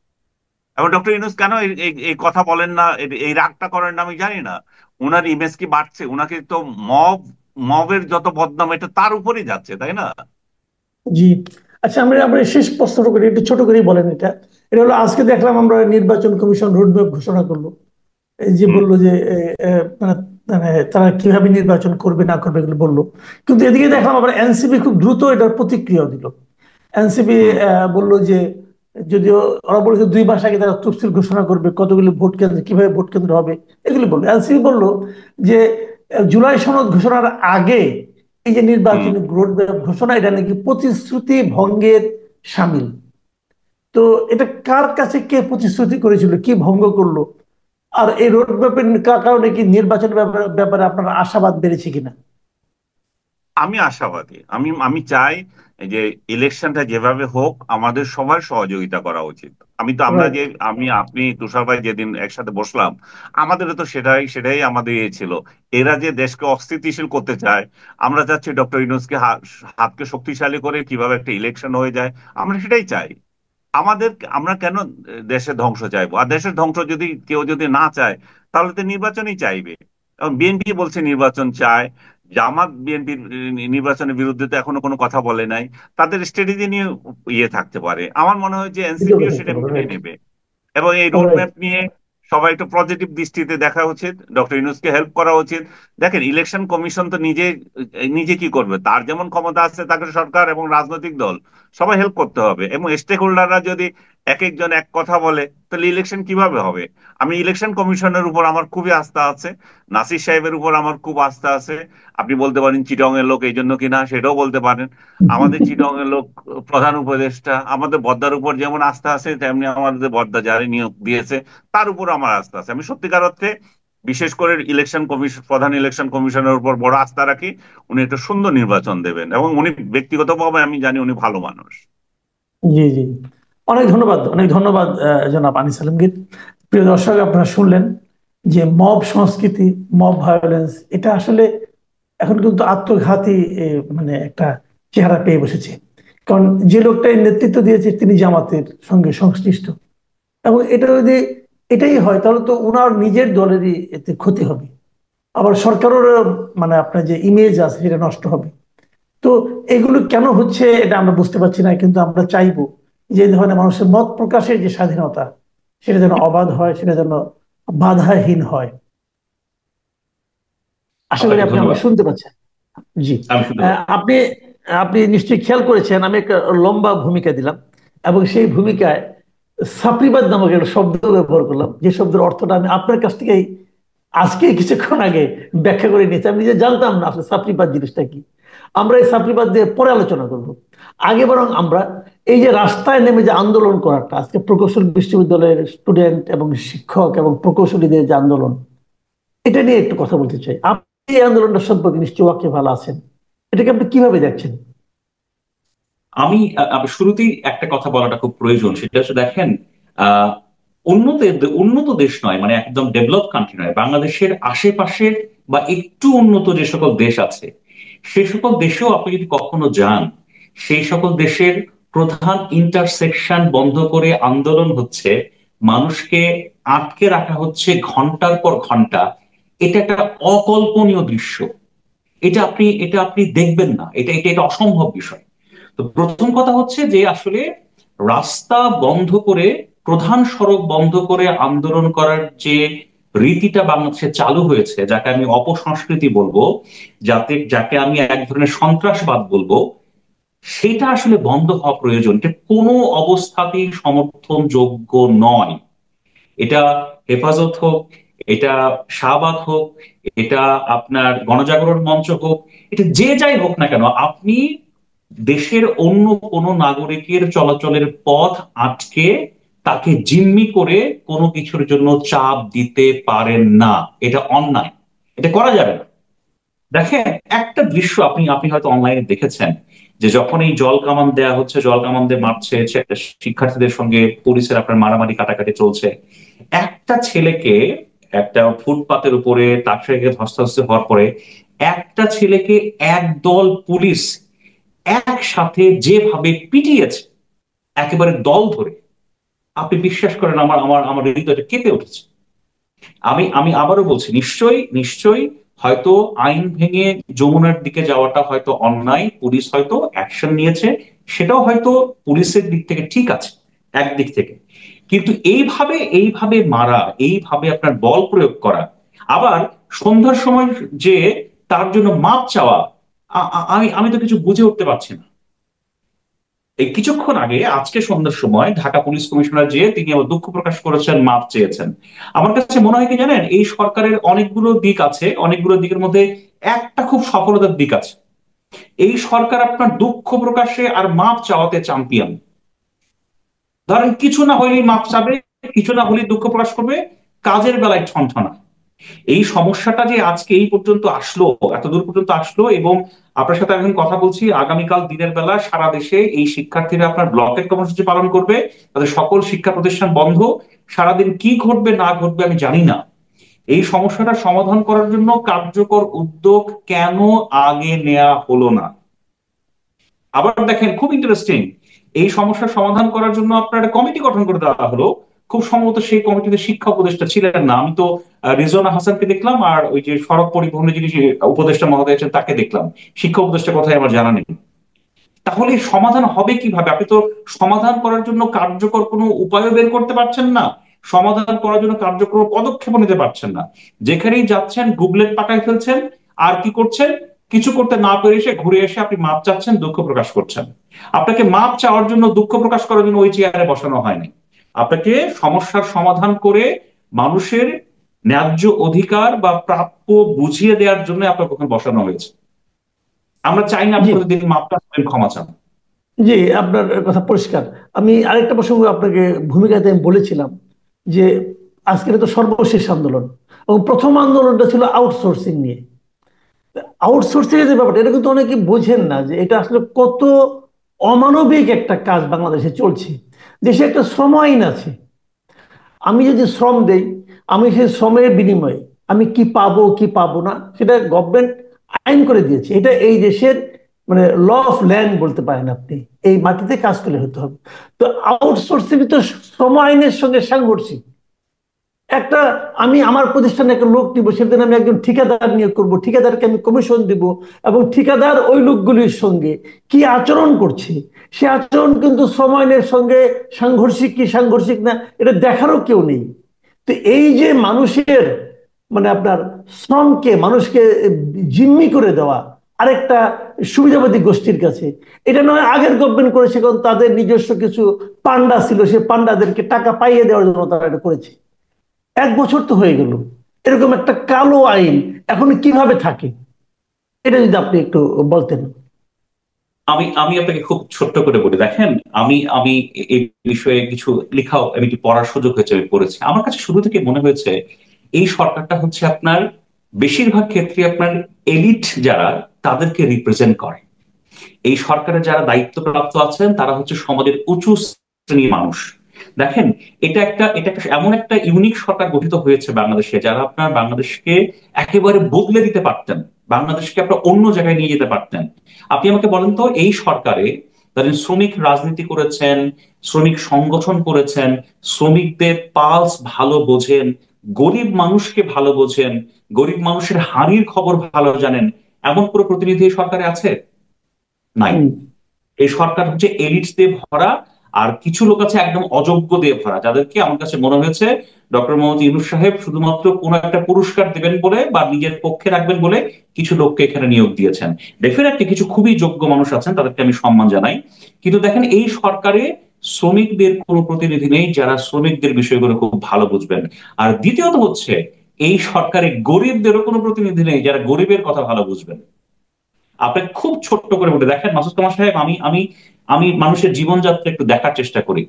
এবং ডক্টর ইউনূস কেন এই এই এই কথা বলেন না, এই রাগটা করেন না, আমি জানি না। উনার ইমেজ কি বাড়ছে? উনাকে তো মব মবের যত বদনাম এটা তার উপরেই যাচ্ছে, তাই না? জি। আচ্ছা, আমরা আমরা শেষ প্রশ্নটা করি, একটু ছোট করেই বলেন এটা। এটা হলো, আজকে দেখলাম আমরা নির্বাচন কমিশন রোডম্যাপ ঘোষণা করলো। এই যে হুম। বললো যে মানে মানে তারা কিভাবে নির্বাচন করবে না করবে এগুলো বললো। কিন্তু এদিকে দেখলাম আবার এনসিপি খুব দ্রুত এটার প্রতিক্রিয়া দিল। এনসিপি হুম। বললো যে, যদিও ওরা বলেছে 2 মাস আগে তারা তফসিল ঘোষণা করবে, কতগুলো ভোট কেন্দ্র, কিভাবে ভোট কেন্দ্র হবে, এগুলো বললো। এনসিপি বললো যে জুলাই সনদ ঘোষণার আগে এই যে হুম। নির্বাচনী রোডম্যাপ ঘোষণা, এটা নাকি প্রতিশ্রুতি ভঙ্গের সামিল। তো এটা কার কাছে কে প্রতিশ্রুতি করেছিল, কি ভঙ্গ করলো? আর এই রোডম্যাপের কারণে কি নির্বাচনের ব্যাপারে আপনার আশাবাদ বেড়েছে কিনা? আমি আশাবাদী। আমি আমি চাই যে ইলেকশনটা যেভাবে হোক আমাদের সবার সহযোগিতা করা উচিত। আমি তো আমরা রাইট। যে আমি আপনি তুষার ভাই যেদিন একসাথে বসলাম, আমাদেরও তো সেটাই সেটাই আমাদের ইয়ে ছিল। এরা যে দেশকে অস্থিতিশীল করতে চায়, আমরা চাচ্ছি ডক্টর ইউনূসকে হাতকে শক্তিশালী করে কিভাবে একটা ইলেকশন হয়ে যায়, আমরা সেটাই চাই। আমাদের আমরা কেন দেশের ধ্বংস চাইবো? আর দেশের ধ্বংস যদি কেউ যদি না চায়, তাহলে তো নির্বাচনই চাইবে। এবং বিএনপি বলছে নির্বাচন চায়, জামাত বিএনপির নির্বাচনের বিরুদ্ধে তো এখনো কোনো কথা বলে নাই। তাদের স্ট্র্যাটেজি নিয়ে ইয়ে থাকতে পারে, আমার মনে হয় যে বিতর্ক এনসিপিও থাকতে সেটা পারে, মেনে রাইট। নেবে। এবং এই রাইট। রোডম্যাপ নিয়ে সবাই একটু পজিটিভ দৃষ্টিতে দেখা উচিত, ডক্টর ইউনূসকে হেল্প করা উচিত। দেখেন ইলেকশন কমিশন তো নিজে নিজে কি করবে? তার যেমন ক্ষমতা আছে, তাকে সরকার এবং রাজনৈতিক দল সবাই হেল্প করতে হবে। এবং স্টেক হোল্ডাররা যদি এক একজন এক কথা বলে, তাহলে ইলেকশন কিভাবে হবে? আমি ইলেকশন কমিশনের উপর আমার খুবই আস্থা আছে, নাসির সাহেবের উপর আমার খুব আস্থা আছে। আপনি বলতে পারেন চিটং এর লোক এই জন্য কিনা, সেটাও বলতে পারেন। আমাদের চিটং এর লোক প্রধান উপদেষ্টা, আমাদের বদ্দার উপর যেমন আস্থা আছে, তেমনি আমাদের বদ্দা যারা নিয়োগ দিয়েছে তার উপর আমার আস্থা আছে। আমি সত্যিকার অর্থে বিশেষ করে ইলেকশন কমিশন, প্রধান ইলেকশন কমিশনের উপর বড় আস্থা রাখি। উনি একটা সুন্দর নির্বাচন দেবেন, এবং উনি ব্যক্তিগতভাবে আমি জানি উনি ভালো মানুষ। জি জি। অনেক ধন্যবাদ, অনেক ধন্যবাদ জনাব আনিস আলমগীর। প্রিয় দর্শক, আপনারা শুনলেন যে মব সংস্কৃতি, মব ভায়োলেন্স, এটা আসলে এখন কিন্তু আত্মঘাতী মানে একটা চেহারা পেয়ে বসেছে। কারণ যে লোকটা এর নেতৃত্ব দিয়েছে তিনি জামাতের সঙ্গে সংশ্লিষ্ট। এবং এটা যদি এটাই হয়, তাহলে তো উনার নিজের দলেরই এতে ক্ষতি হবে। আবার সরকারের মানে আপনার যে ইমেজ আছে সেটা নষ্ট হবে। তো এগুলো কেন হচ্ছে এটা আমরা বুঝতে পারছি না, কিন্তু আমরা চাইবো যে এই ধরনের মানুষের মত প্রকাশের যে স্বাধীনতা, সেটা যেন অবাধ হয়, সেটা যেন বাধাহীন হয়। আশা করি আপনাকে আপনি আমাকে ধন্যবাদ। শুনতে পাচ্ছেন। জি। আমি শুনতে পাচ্ছি। আপনি আপনি নিশ্চয়ই খেয়াল করেছেন আমি একটা লম্বা ভূমিকা দিলাম, এবং সেই ভূমিকায় সাপ্রিবাদ নামক একটা শব্দ ব্যবহার করলাম, যে শব্দের অর্থটা আমি আপনার কাছ থেকেই আজকে কিছুক্ষণ আগে ব্যাখ্যা করে নিয়েছি। আমি নিজে জানতাম না আসলে সাপ্রিবাদ জিনিসটা কি। আমরা এই সাপ্রিবাদ দিয়ে পরে আলোচনা করব। আগে বরং আমরা এই যে রাস্তায় নেমে যে আন্দোলন করাটা, আজকে প্রকৌশল বিশ্ববিদ্যালয়ের স্টুডেন্ট এবং শিক্ষক এবং প্রকৌশলীদের যে আন্দোলন, এটা নিয়ে একটু কথা বলতে চাই। আপনি এই আন্দোলনটা সম্পর্কে নিশ্চয়ই ওয়াকিবহাল আছেন, এটাকে আপনি কিভাবে দেখছেন? আমি শুরুতেই একটা কথা বলাটা খুব প্রয়োজন, সেটা হচ্ছে দেখেন, আহ উন্নত উন্নত দেশ নয়, মানে একদম ডেভেলপ কান্ট্রি নয়, বাংলাদেশের আশেপাশের বা একটু উন্নত যে সকল দেশ আছে, সে সকল দেশেও আপনি যদি কখনো যান, সেই সকল দেশের প্রধান ইন্টারসেকশন বন্ধ করে আন্দোলন হচ্ছে, মানুষকে আটকে রাখা হচ্ছে ঘন্টার পর ঘন্টা, এটা একটা অকল্পনীয় দৃশ্য। এটা আপনি দেখবেন না, এটা এটা এটা অসম্ভব বিষয়। তো প্রথম কথা হচ্ছে যে আসলে রাস্তা বন্ধ করে, প্রধান সড়ক বন্ধ করে আন্দোলন করার যে রীতিটা বাংলাদেশে চালু হয়েছে, যাকে আমি অপসংস্কৃতি বলবো, যাকে আমি এক ধরনের সন্ত্রাসবাদ বলবো, সেটা আসলে বন্ধ হওয়া প্রয়োজন। এটা কোনো অবস্থাতেই সমর্থনযোগ্য নয়। এটা হেফাজত হোক, এটা শাহবাগ হোক, এটা আপনার গণজাগরণ মঞ্চ হোক, এটা যে যাই হোক না কেন, আপনি দেশের অন্য কোনো নাগরিকের চলাচলের পথ আটকে তাকে জিম্মি করে কোনো কিছুর জন্য চাপ দিতে পারেন না। এটা অন্যায়, এটা করা যাবে না। দেখেন, একটা দৃশ্য আপনি আপনি হয়তো অনলাইনে দেখেছেন, যে যখন এই জল কামান দেয়া হচ্ছে, জল কামান দিয়ে মারছে, শিক্ষার্থীদের সঙ্গে পুলিশের আপনার মারামারি কাটাকাটি চলছে, একটা ছেলেকে, একটা ফুটপাতের উপরে তার সঙ্গে ধস্তাধস্তি হওয়ার পরে একটা ছেলেকে একদল পুলিশ একসাথে যেভাবে পিটিয়েছে, একেবারে দল ধরে, আপনি বিশ্বাস করেন আমার আমার আমার হৃদয়টা কেঁপে উঠেছে। আমি আমি আবারও বলছি, নিশ্চয়ই নিশ্চয়ই হয়তো আইন ভেঙে যমুনার দিকে যাওয়াটা হয়তো অন্যায়, পুলিশ হয়তো অ্যাকশন নিয়েছে, সেটাও হয়তো পুলিশের দিক থেকে ঠিক আছে একদিক থেকে। কিন্তু এইভাবে এইভাবে মারা, এইভাবে আপনার বল প্রয়োগ করা, আবার সন্ধ্যার সময় যে তার জন্য মাপ চাওয়া, আমি আমি তো কিছু বুঝে উঠতে পারছি না। এই কিছুক্ষণ আগে, আজকে সন্ধ্যার সময় ঢাকা পুলিশ কমিশনার যে তিনি আবার দুঃখ প্রকাশ করেছেন, মাপ চেয়েছেন। আমার কাছে মনে হয় কি জানেন, এই সরকারের অনেকগুলো দিক আছে, অনেকগুলো দিকের মধ্যে একটা খুব সফলতার দিক আছে। এই সরকার আপনার দুঃখ প্রকাশে আর মাপ চাওয়াতে চ্যাম্পিয়ন। ধরেন কিছু না হইলেই মাপ চাবে, কিছু না হলেই দুঃখ প্রকাশ করবে, কাজের বেলায় ঠনঠনা। এই সমস্যাটা যে আজকে এই পর্যন্ত আসলো, এত দূর পর্যন্ত আসলো, এবং আপনার সাথে এখন কথা বলছি, আগামীকাল দিনের বেলা সারা দেশে এই শিক্ষার্থীরা আপনার ব্লকের কর্মসূচি পালন করবে, তাদের সকল শিক্ষা প্রতিষ্ঠান বন্ধ। সারাদিন কি ঘটবে না ঘটবে আমি জানি না। এই সমস্যাটা সমাধান করার জন্য কার্যকর উদ্যোগ কেন আগে নেওয়া হলো না? আবার দেখেন, খুব ইন্টারেস্টিং, এই সমস্যার সমাধান করার জন্য আপনার একটা কমিটি গঠন করে দেওয়া হলো। খুব সম্ভবত সেই কমিটিতে শিক্ষা উপদেষ্টা ছিলেন না। আমি তো রিজওয়ানা হাসানকে দেখলাম, আর ওই যে সড়ক পরিবহনের যিনি উপদেষ্টা মহোদয় আছেন তাকে দেখলাম। শিক্ষা উপদেষ্টার কথাই আমার জানা নেই। তাহলে সমাধান হবে কিভাবে? আপনি তো সমাধান করার জন্য কার্যকর কোনো উপায়ও বের করতে পারছেন না, সমাধান করার জন্য কার্যকর পদক্ষেপ নিতে পারছেন না। যেখানেই যাচ্ছেন গুগলেট পাকায় ফেলছেন, আর কি করছেন, কিছু করতে না পেরে এসে ঘুরে এসে আপনি মাপ চাচ্ছেন, দুঃখ প্রকাশ করছেন। আপনাকে মাপ চাওয়ার জন্য, দুঃখ প্রকাশ করার জন্য ওই চেয়ারে বসানো হয়নি। আপনাকে সমস্যার সমাধান করে মানুষের ন্যায্য অধিকার বা প্রাপ্য বুঝিয়ে দেওয়ার জন্য আপনাকে ওখানে বসানো হয়েছে। আমরা চাই না আপনি জি প্রতিদিন মাপ চাচ্ছেন, ক্ষমা চান। জি, আপনার কথা পরিষ্কার। আমি আরেকটা প্রসঙ্গ আপনাকে ভূমিকাতে আমি বলেছিলাম যে আজকের তো সর্বশেষ আন্দোলন, এবং প্রথম আন্দোলনটা ছিল আউটসোর্সিং নিয়ে। আউটসোর্সিং এর যে ব্যাপারটা, এটা কিন্তু অনেকে বোঝেন না যে এটা আসলে কত অমানবিক একটা কাজ বাংলাদেশে চলছে। দেশে একটা শ্রম আইন আছে, আমি যদি শ্রম দেই, আমি সেই শ্রমের বিনিময়ে আমি কি পাবো কি পাবো না সেটা গভর্নমেন্ট আইন করে দিয়েছে। এটা এই দেশের মানে ল অফ ল্যান্ড বলতে পারেন আপনি, এই মাটিতে কাজ করলে হতে হবে। তো আউটসোর্সিং তো শ্রম আইনের সঙ্গে সাংঘর্ষিক। একটা, আমি আমার প্রতিষ্ঠানে একটা লোক দিব, সেদিন আমি একজন ঠিকাদার নিয়োগ করব, ঠিকাদারকে আমি কমিশন দিব, এবং ঠিকাদার ওই লোকগুলির সঙ্গে কি আচরণ করছে, সে আচরণ কিন্তু শ্রম আইনের সঙ্গে সাংঘর্ষিক কি সাংঘর্ষিক না এটা দেখারও কেউ নেই। তো এই যে মানুষের মানে আপনার শ্রমকে মানুষকে জিম্মি করে দেওয়া আরেকটা সুবিধাবাদী গোষ্ঠীর কাছে, এটা নয় আগের গভর্নমেন্ট করেছে, কারণ তাদের নিজস্ব কিছু পান্ডা ছিল, সে পান্ডাদেরকে টাকা পাইয়ে দেওয়ার জন্য তারা এটা করেছে। 1 বছর তো হয়ে গেল, এরকম একটা কালো আইন এখন কিভাবে থাকে, এটা যদি আপনি একটু বলতেন। আমি আমি আপনাকে খুব ছোট্ট করে বলি, দেখেন, আমি আমি এই বিষয়ে কিছু লেখাও, আমি একটু পড়ার সুযোগ হয়েছে, আমি পড়েছি। আমার কাছে শুরু থেকে মনে হয়েছে এই সরকারটা হচ্ছে আপনার বেশিরভাগ ক্ষেত্রে আপনার এলিট যারা, তাদেরকে রিপ্রেজেন্ট করে। এই সরকারের যারা দায়িত্বপ্রাপ্ত আছেন তারা হচ্ছে সমাজের উঁচু শ্রেণীর মানুষ। দেখেন, এটা একটা এমন একটা ইউনিক সরকার গঠিত হয়েছে বাংলাদেশে, যারা আপনার বাংলাদেশকে একেবারে বদলে দিতে পারতেন, বাংলাদেশকে আপনার অন্য জায়গায় নিয়ে যেতে পারতেন। আপনি আমাকে বলেন তো, এই সরকারে তাদের শ্রমিক রাজনীতি করেছেন, শ্রমিক সংগঠন করেছেন, শ্রমিকদের পালস ভালো বোঝেন, গরিব মানুষকে ভালো বোঝেন, গরিব মানুষের হাঁড়ির খবর ভালো জানেন, এমন কোনো প্রতিনিধি এই সরকারে আছে? নাই। হুম। এই সরকার হচ্ছে এলিটস দিয়ে ভরা, আর কিছু লোক আছে একদম অযোগ্য দিয়ে ভরা, যাদেরকে আমার কাছে মনে হয়েছে ডক্টর মোহাম্মদ ইউনূস সাহেব শুধুমাত্র কোন একটা পুরস্কার দেবেন বলে বা নিজের পক্ষে রাখবেন বলে কিছু লোককে এখানে নিয়োগ দিয়েছেন। ডেফিনেটলি কিছু খুবই যোগ্য মানুষ আছেন, তাদেরকে আমি সম্মান জানাই, কিন্তু দেখেন এই সরকারে শ্রমিকদের কোনো প্রতিনিধি নেই যারা শ্রমিকদের বিষয়গুলো খুব ভালো বুঝবেন। আর দ্বিতীয়ত হচ্ছে এই সরকারে গরিবদেরও কোনো প্রতিনিধি নেই যারা গরিবের কথা ভালো বুঝবেন। আপনি খুব ছোট্ট করে বলে দেখেন মাসুদ কামাল সাহেব, আমি আমি আমি মানুষের জীবনযাত্রা একটু দেখার চেষ্টা করি।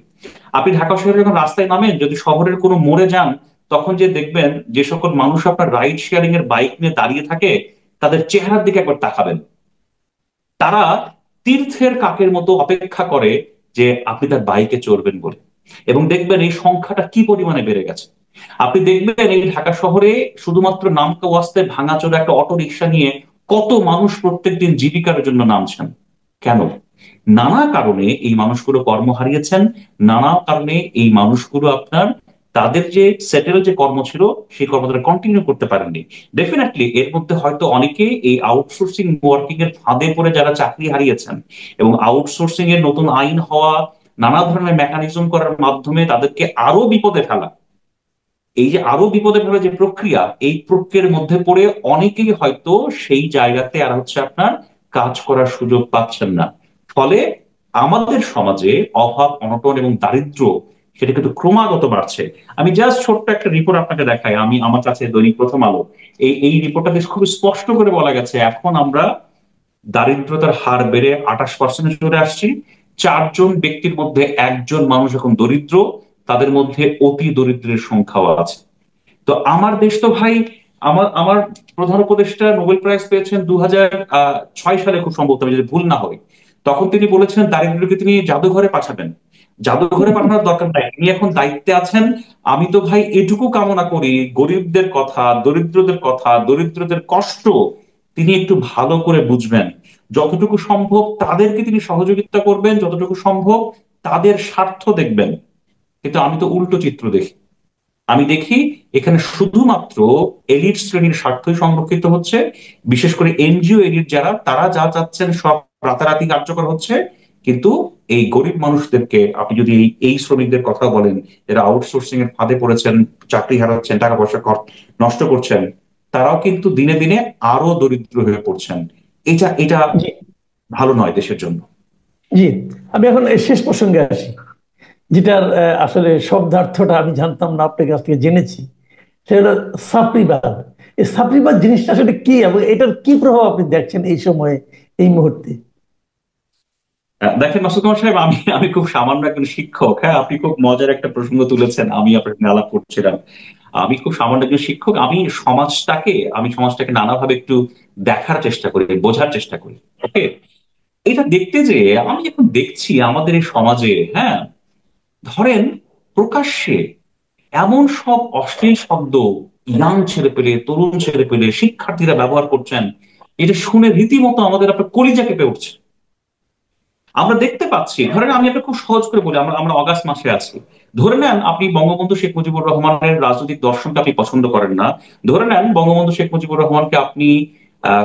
আপনি ঢাকা শহরে যখন রাস্তায় নামেন, যদি শহরের কোনো মোড়ে যান, তখন যে দেখবেন যে সকল মানুষ আপনার রাইড শেয়ারিং এর বাইক নিয়ে দাঁড়িয়ে থাকে, তাদের চেহারার দিকে একবার তাকাবেন। তারা তীর্থের কাকের মতো অপেক্ষা করে যে আপনি তার বাইকে চড়বেন বলে। এবং দেখবেন এই সংখ্যাটা কি পরিমাণে বেড়ে গেছে। আপনি দেখবেন এই ঢাকা শহরে শুধুমাত্র নামকা ওয়াস্তে ভাঙাচোরা একটা অটো রিক্সা নিয়ে কত মানুষ প্রত্যেকদিন জীবিকার জন্য নামছেন। কেন? নানা কারণে এই মানুষগুলো কর্ম হারিয়েছেন, নানা কারণে এই মানুষগুলো আপনার তাদের যে সেটেল যে কর্ম ছিল সেই কর্ম তারা কন্টিনিউ করতে পারেননি। ডেফিনেটলি এর মধ্যে হয়তো অনেকে এই আউটসোর্সিং ওয়ার্কিং এর ফাঁদে পড়ে যারা চাকরি হারিয়েছেন, এবং আউটসোর্সিং এর নতুন আইন হওয়া, নানা ধরনের মেকানিজম করার মাধ্যমে তাদেরকে আরো বিপদে ফেলা, এই যে আরো বিপদে ফেলা যে প্রক্রিয়া, এই প্রক্রিয়ার মধ্যে পড়ে অনেকেই হয়তো সেই জায়গাতে আর হচ্ছে আপনার কাজ করার সুযোগ পাচ্ছেন না। ফলে আমাদের সমাজে অভাব, অনটন এবং দারিদ্র্য সেটা কিন্তু ক্রমাগত বাড়ছে। আমি জাস্ট ছোট্ট একটা রিপোর্ট আপনাকে দেখাই, আমি আমার কাছে দৈনিক প্রথম আলো, এই রিপোর্টটাতে খুব স্পষ্ট করে বলা গেছে এখন আমরা দারিদ্রতার হার বেড়ে 28% চলে আসছি। 4 জন ব্যক্তির মধ্যে 1 জন মানুষ এখন দরিদ্র, তাদের মধ্যে অতি দরিদ্রের সংখ্যাও আছে। তো আমার দেশ তো ভাই, আমার আমার প্রধান উপদেষ্টা নোবেল প্রাইজ পেয়েছেন 2006 সালে, খুব সম্ভবত আমি যদি ভুল না হই। তখন তিনি বলেছিলেন দারিদ্রকে তিনি জাদুঘরে পাঠাবেন। জাদুঘরে পাঠানোর দরকার নাই, তিনি এখন দায়িত্বে আছেন। আমি তো ভাই এটুকু কামনা করি, গরিবদের কথা, দরিদ্রদের কথা, দরিদ্রদের কষ্ট তিনি একটু ভালো করে বুঝবেন। যতটুকু সম্ভব তাদেরকে তিনি সহযোগিতা করবেন, যতটুকু সম্ভব তাদের স্বার্থ দেখবেন। কিন্তু আমি তো উল্টো চিত্র দেখি। আমি দেখি এখানে শুধুমাত্র এলিট শ্রেণীর স্বার্থই সংরক্ষিত হচ্ছে, বিশেষ করে এনজিও এলিট যারা, তারা যা চাচ্ছেন সব রাতারাতি কার্যকর হচ্ছে। কিন্তু এই গরিব মানুষদেরকে আপনি যদি এই শ্রমিকদের কথা বলেন, যারা আউটসোর্সিং এর ফাঁদে পড়েছেন, চাকরি হারাচ্ছেন, টাকা পয়সা নষ্ট করছেন, তারাও কিন্তু দিনে দিনে আরো দরিদ্র হয়ে পড়ছেন। এটা এটা জি। ভালো নয় দেশের জন্য। জি। আমি এখন এই শেষ প্রসঙ্গে আসি, যেটার আসলে শব্দার্থটা আমি জানতাম না, আপনার কাছ থেকে জেনেছি। সেটা হলো সাপ্রিবাদ। এই সাপ্রিবাদ জিনিসটা আসলে কি এবং এটার কি প্রভাব আপনি দেখছেন এই সময়ে, এই মুহূর্তে? দেখেন মাসুদ কুমার সাহেব, আমি আমি খুব সামান্য একজন শিক্ষক। হ্যাঁ, আপনি খুব মজার একটা প্রসঙ্গ তুলেছেন, আমি আপনার সঙ্গে আলাপ করছিলাম। আমি খুব সামান্য একজন শিক্ষক, আমি সমাজটাকে নানাভাবে একটু দেখার চেষ্টা করি, বোঝার চেষ্টা করি। ওকে, এটা দেখতে যে আমি এখন দেখছি আমাদের এই সমাজে, হ্যাঁ, ধরেন প্রকাশ্যে এমন সব অশ্লীল শব্দ ইয়াং ছেলেপেলে, তরুণ ছেলেপেলে, শিক্ষার্থীরা ব্যবহার করছেন, এটা শুনে রীতিমতো আমাদের আপনার কলিজা কেঁপে উঠছে। আমরা দেখতে পাচ্ছি, ধরেন আমি একটা খুব সহজ করে বলি, আমরা আমরা অগাস্ট মাসে আছি। ধরে নেন আপনি বঙ্গবন্ধু শেখ মুজিবুর রহমানের রাজনৈতিক দর্শনকে আপনি পছন্দ করেন না। ধরে নেন বঙ্গবন্ধু শেখ মুজিবুর রহমানকে আপনি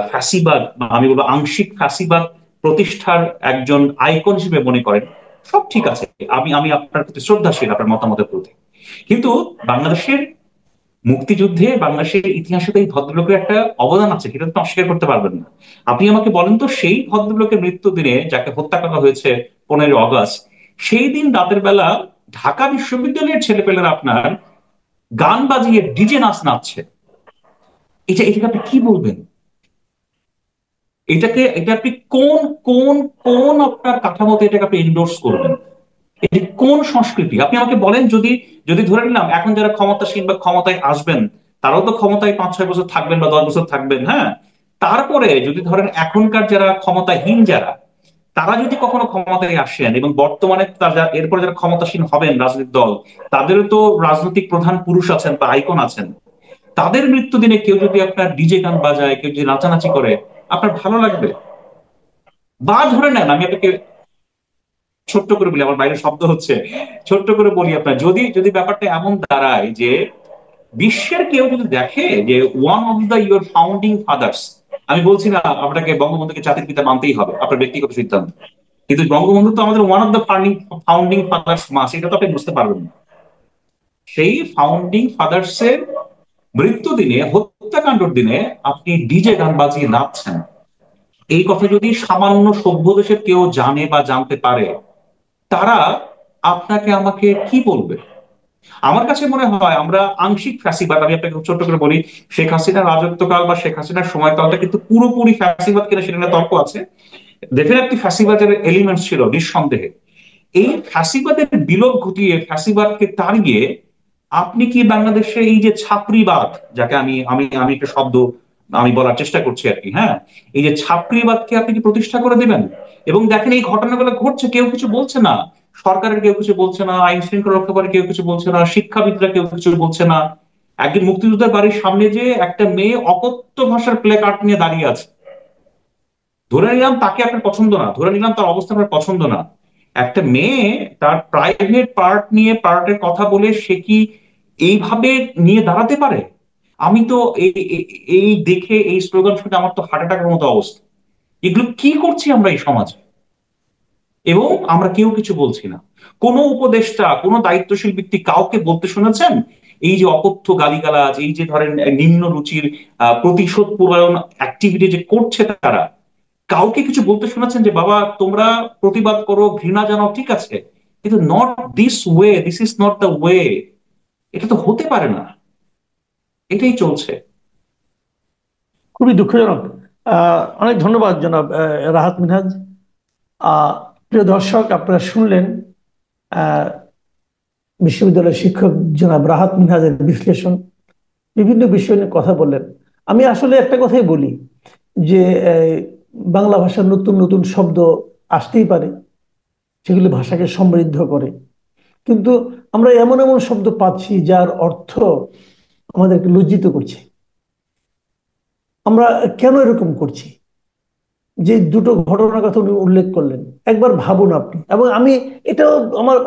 ফ্যাসিবাদ, আমি বলবো আংশিক ফ্যাসিবাদ প্রতিষ্ঠার একজন আইকন হিসেবে মনে করেন। সব ঠিক আছে, আমি আমি আপনার প্রতি শ্রদ্ধাশীল, আপনার মতামতের প্রতি। কিন্তু বাংলাদেশের মুক্তিযুদ্ধে, বাংলাদেশের ইতিহাসে তো এই ভদ্রলোকের একটা অবদান আছে, সেটা তো অস্বীকার করতে পারবেন না। আপনি আমাকে বলেন তো, সেই ভদ্রলোকের মৃত্যু দিনে যাকে হত্যা করা হয়েছে 15ই অগাস্ট, সেই দিন রাতের বেলা ঢাকা বিশ্ববিদ্যালয়ের ছেলেপেলেরা আপনার গান বাজিয়ে ডিজে নাচ নাচছে। এটাকে আপনি কি বলবেন? এটা আপনি কোন কোন কোন আপনার কাঠামোতে এটাকে আপনি এন্ডোর্স করবেন? এটি কোন সংস্কৃতি? আপনি আমাকে বলেন, যদি যদি ধরে নিলাম এখন যারা ক্ষমতাসীন বা ক্ষমতায় আসবেন, তারাও তো ক্ষমতায় 5-6 বছর থাকবেন বা 10 বছর থাকবেন, হ্যাঁ। তারপরে যদি ধরেন এখনকার যারা ক্ষমতাহীন যারা, তারা যদি কখনো ক্ষমতায় আসেন, এবং বর্তমানে এরপরে যারা ক্ষমতাসীন হবেন রাজনৈতিক দল, তাদেরও তো রাজনৈতিক প্রধান পুরুষ আছেন বা আইকন আছেন, তাদের মৃত্যু দিনে কেউ যদি আপনার ডিজে গান বাজায়, কেউ যদি নাচানাচি করে, আপনার ভালো লাগবে? বা ধরে নেন আমি আপনাকে ছোট্ট করে বলি, আমার বাইরে শব্দ হচ্ছে, ছোট্ট করে বলি আপনার, যদি যদি ব্যাপারটা এমন দাঁড়ায় যে বিশ্বের কেউ যদি দেখে যে one of the your founding father's, আমি বলছি না আপনাকে বঙ্গবন্ধুকে জাতির পিতা মানতেই হবে, আপনার ব্যক্তিগত সিদ্ধান্ত, কিন্তু বঙ্গবন্ধু তো আমাদের one of the founding fathers মাস, এটা তো আপনি বুঝতে পারবেন না। সেই ফাউন্ডিং ফাদার্স এর মৃত্যু দিনে, হত্যাকাণ্ডের দিনে আপনি ডিজে গান বাজিয়ে নাচছেন, এই কথা যদি সামান্য সভ্য দেশের কেউ জানে বা জানতে পারে, তারা আপনাকে আমাকে কি বলবে? আমার কাছে মনে হয় আমরা আংশিক ফ্যাসিবাদ, আমি আপনাকে ছোট্ট করে বলি, শেখ হাসিনার রাজত্বকাল বা শেখ হাসিনার সময়কালটা কিন্তু পুরোপুরি ফ্যাসিবাদ কিনা সেটা নিয়ে তর্ক আছে। ডেফিনেটলি ফ্যাসিবাদের এলিমেন্টস ছিল নিঃসন্দেহে। এই ফ্যাসিবাদের বিলোপ ঘটিয়ে, ফ্যাসিবাদকে তাড়িয়ে আপনি কি বাংলাদেশে এই যে ছাত্রীবাদ, যাকে আমি আমি আমি একটা শব্দ আমি বলার চেষ্টা করছি আর কি, হ্যাঁ, এই যে ছাত্রীবাদকে আপনি কি প্রতিষ্ঠা করে দিবেন? এবং দেখেন এই ঘটনাগুলো ঘটছে, কেউ কিছু বলছে না, সরকারের কেউ কিছু বলছে না, আইন শৃঙ্খলা রক্ষাকারী কেউ কিছু বলছে না, শিক্ষাবিদরা কেউ কিছু বলছে না। একজন মুক্তিযোদ্ধার বাড়ির সামনে যে একটা মেয়ে অকথ্য ভাষার প্লে কার্ড নিয়ে দাঁড়িয়ে আছে, ধরে নিলাম তাকে আপনার পছন্দ না, ধরে নিলাম তার অবস্থা আপনার পছন্দ না, একটা মেয়ে তার প্রাইভেট পার্ট নিয়ে, পার্টের কথা বলে সে কি এইভাবে নিয়ে দাঁড়াতে পারে? আমি তো এই দেখে, এই স্লোগান শুনে আমার তো হার্ট অ্যাটাকের মতো অবস্থা। এগুলো কি করছি আমরা এই সমাজে, এবং আমরা কেউ কিছু বলছি না। কোন উপদেষ্টা, কোন দায়িত্বশীল ব্যক্তি কাউকে বলতে শুনেছেন এই যে অকথ্য গালিগালাজ, এই যে ধরেন নিম্ন রুচির প্রতিশোধ পরায়ণ অ্যাক্টিভিটি যে করছে তারা, কাউকে কিছু বলতে শোনাচ্ছেন যে বাবা তোমরা প্রতিবাদ করো, ঘৃণা জানাও, ঠিক আছে, কিন্তু not this way, this is not the way, এটা তো হতে পারে না। এটাই চলছে। খুবই দুঃখজনক। অনেক ধন্যবাদ জনাব রাহাত মিনহাজ। আহ, প্রিয় দর্শক, আপনারা শুনলেন বিশ্ববিদ্যালয়ের শিক্ষক জনাব রাহাত মিনহাজের বিশ্লেষণ, বিভিন্ন বিষয় নিয়ে কথা বললেন। আমি আসলে একটা কথাই বলি যে বাংলা ভাষার নতুন নতুন শব্দ আসতেই পারে, সেগুলি ভাষাকে সমৃদ্ধ করে, কিন্তু আমরা এমন এমন শব্দ পাচ্ছি যার অর্থ আমাদেরকে লজ্জিত করছে। আমরা কেন এরকম করছি? যে দুটো ঘটনার কথা উনি উল্লেখ করলেন, একবার ভাবুন আপনি এবং আমি। এটাও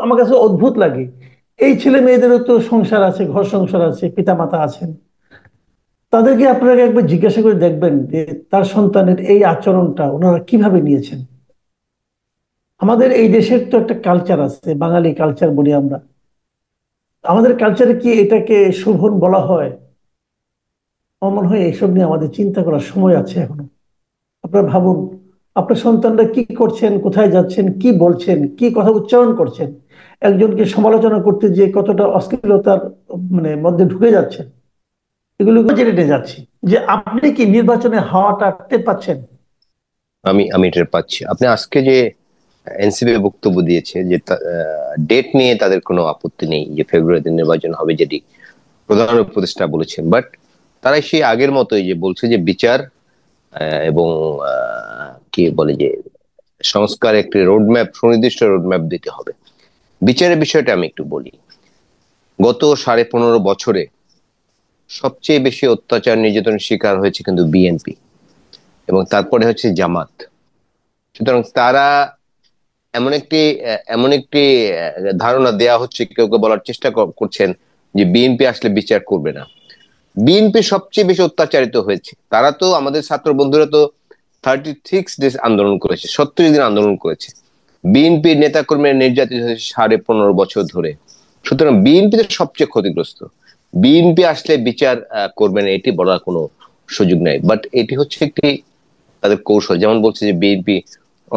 আমার কাছে অদ্ভুত লাগে। এই ছেলে মেয়েদেরও তো সংসার আছে, ঘর সংসার আছে, পিতামাতা আছেন। তাদেরকে আপনারা একবার জিজ্ঞাসা করে দেখবেন যে তার সন্তানের এই আচরণটা ওনারা কিভাবে নিয়েছেন। আমাদের এই দেশের তো একটা কালচার আছে, বাঙালি কালচার বলি আমরা। আমাদের কালচারে কি এটাকে শোভন বলা হয়? আমার মনে হয় এইসব নিয়ে আমাদের চিন্তা করার সময় আছে এখনো। আপনারা ভাবুন, আপনার সন্তানরা কি করছেন, কোথায় যাচ্ছেন, কি বলছেন, কি কথা উচ্চারণ করছেন, একজনকে সমালোচনা করতে যে কতটা অশ্লীলতার মধ্যে ঢুকে যাচ্ছেন, এগুলো জেনে যাচ্ছি। যে আপনি কি নির্বাচনে হাওয়াটা টের পাচ্ছেন? আমি আমি টের পাচ্ছি। আপনি আজকে যে এনসিপি বক্তব্য দিয়েছে যে ডেট নিয়ে তাদের কোনো আপত্তি নেই, যে ফেব্রুয়ারিতে নির্বাচন হবে, যেটি প্রধান উপদেষ্টা বলেছেন, বাট তারা সেই আগের মতোই যে বলছে যে বিচার এবং কি বলে যে সংস্কার একটি রোডম্যাপ, সুনির্দিষ্ট রোডম্যাপ দিতে হবে। বিচারের বিষয়টা আমি একটু বলি। গত 15.5 বছরে সবচেয়ে বেশি অত্যাচার নির্যাতনের শিকার হয়েছে কিন্তু বিএনপি, এবং তারপরে হচ্ছে জামাত। সুতরাং তারা এমন একটি ধারণা দেয়া হচ্ছে, কেউ কেউ বলার চেষ্টা করছেন যে বিএনপি আসলে বিচার করবে না। বিএনপি সবচেয়ে বেশি অত্যাচারিত হয়েছে। তারা তো, আমাদের ছাত্র বন্ধুরা তো 36 ডেজ আন্দোলন করেছে, 37 দিন আন্দোলন করেছে। বিএনপির নেতাকর্মীরা নির্যাতিত হয়েছে 15.5 বছর ধরে। সুতরাং বিএনপি তো সবচেয়ে ক্ষতিগ্রস্ত। বিএনপি আসলে বিচার করবে না এটি বলার কোনো সুযোগ নাই। বাট এটি হচ্ছে একটি তাদের কৌশল। যেমন বলছে যে বিএনপি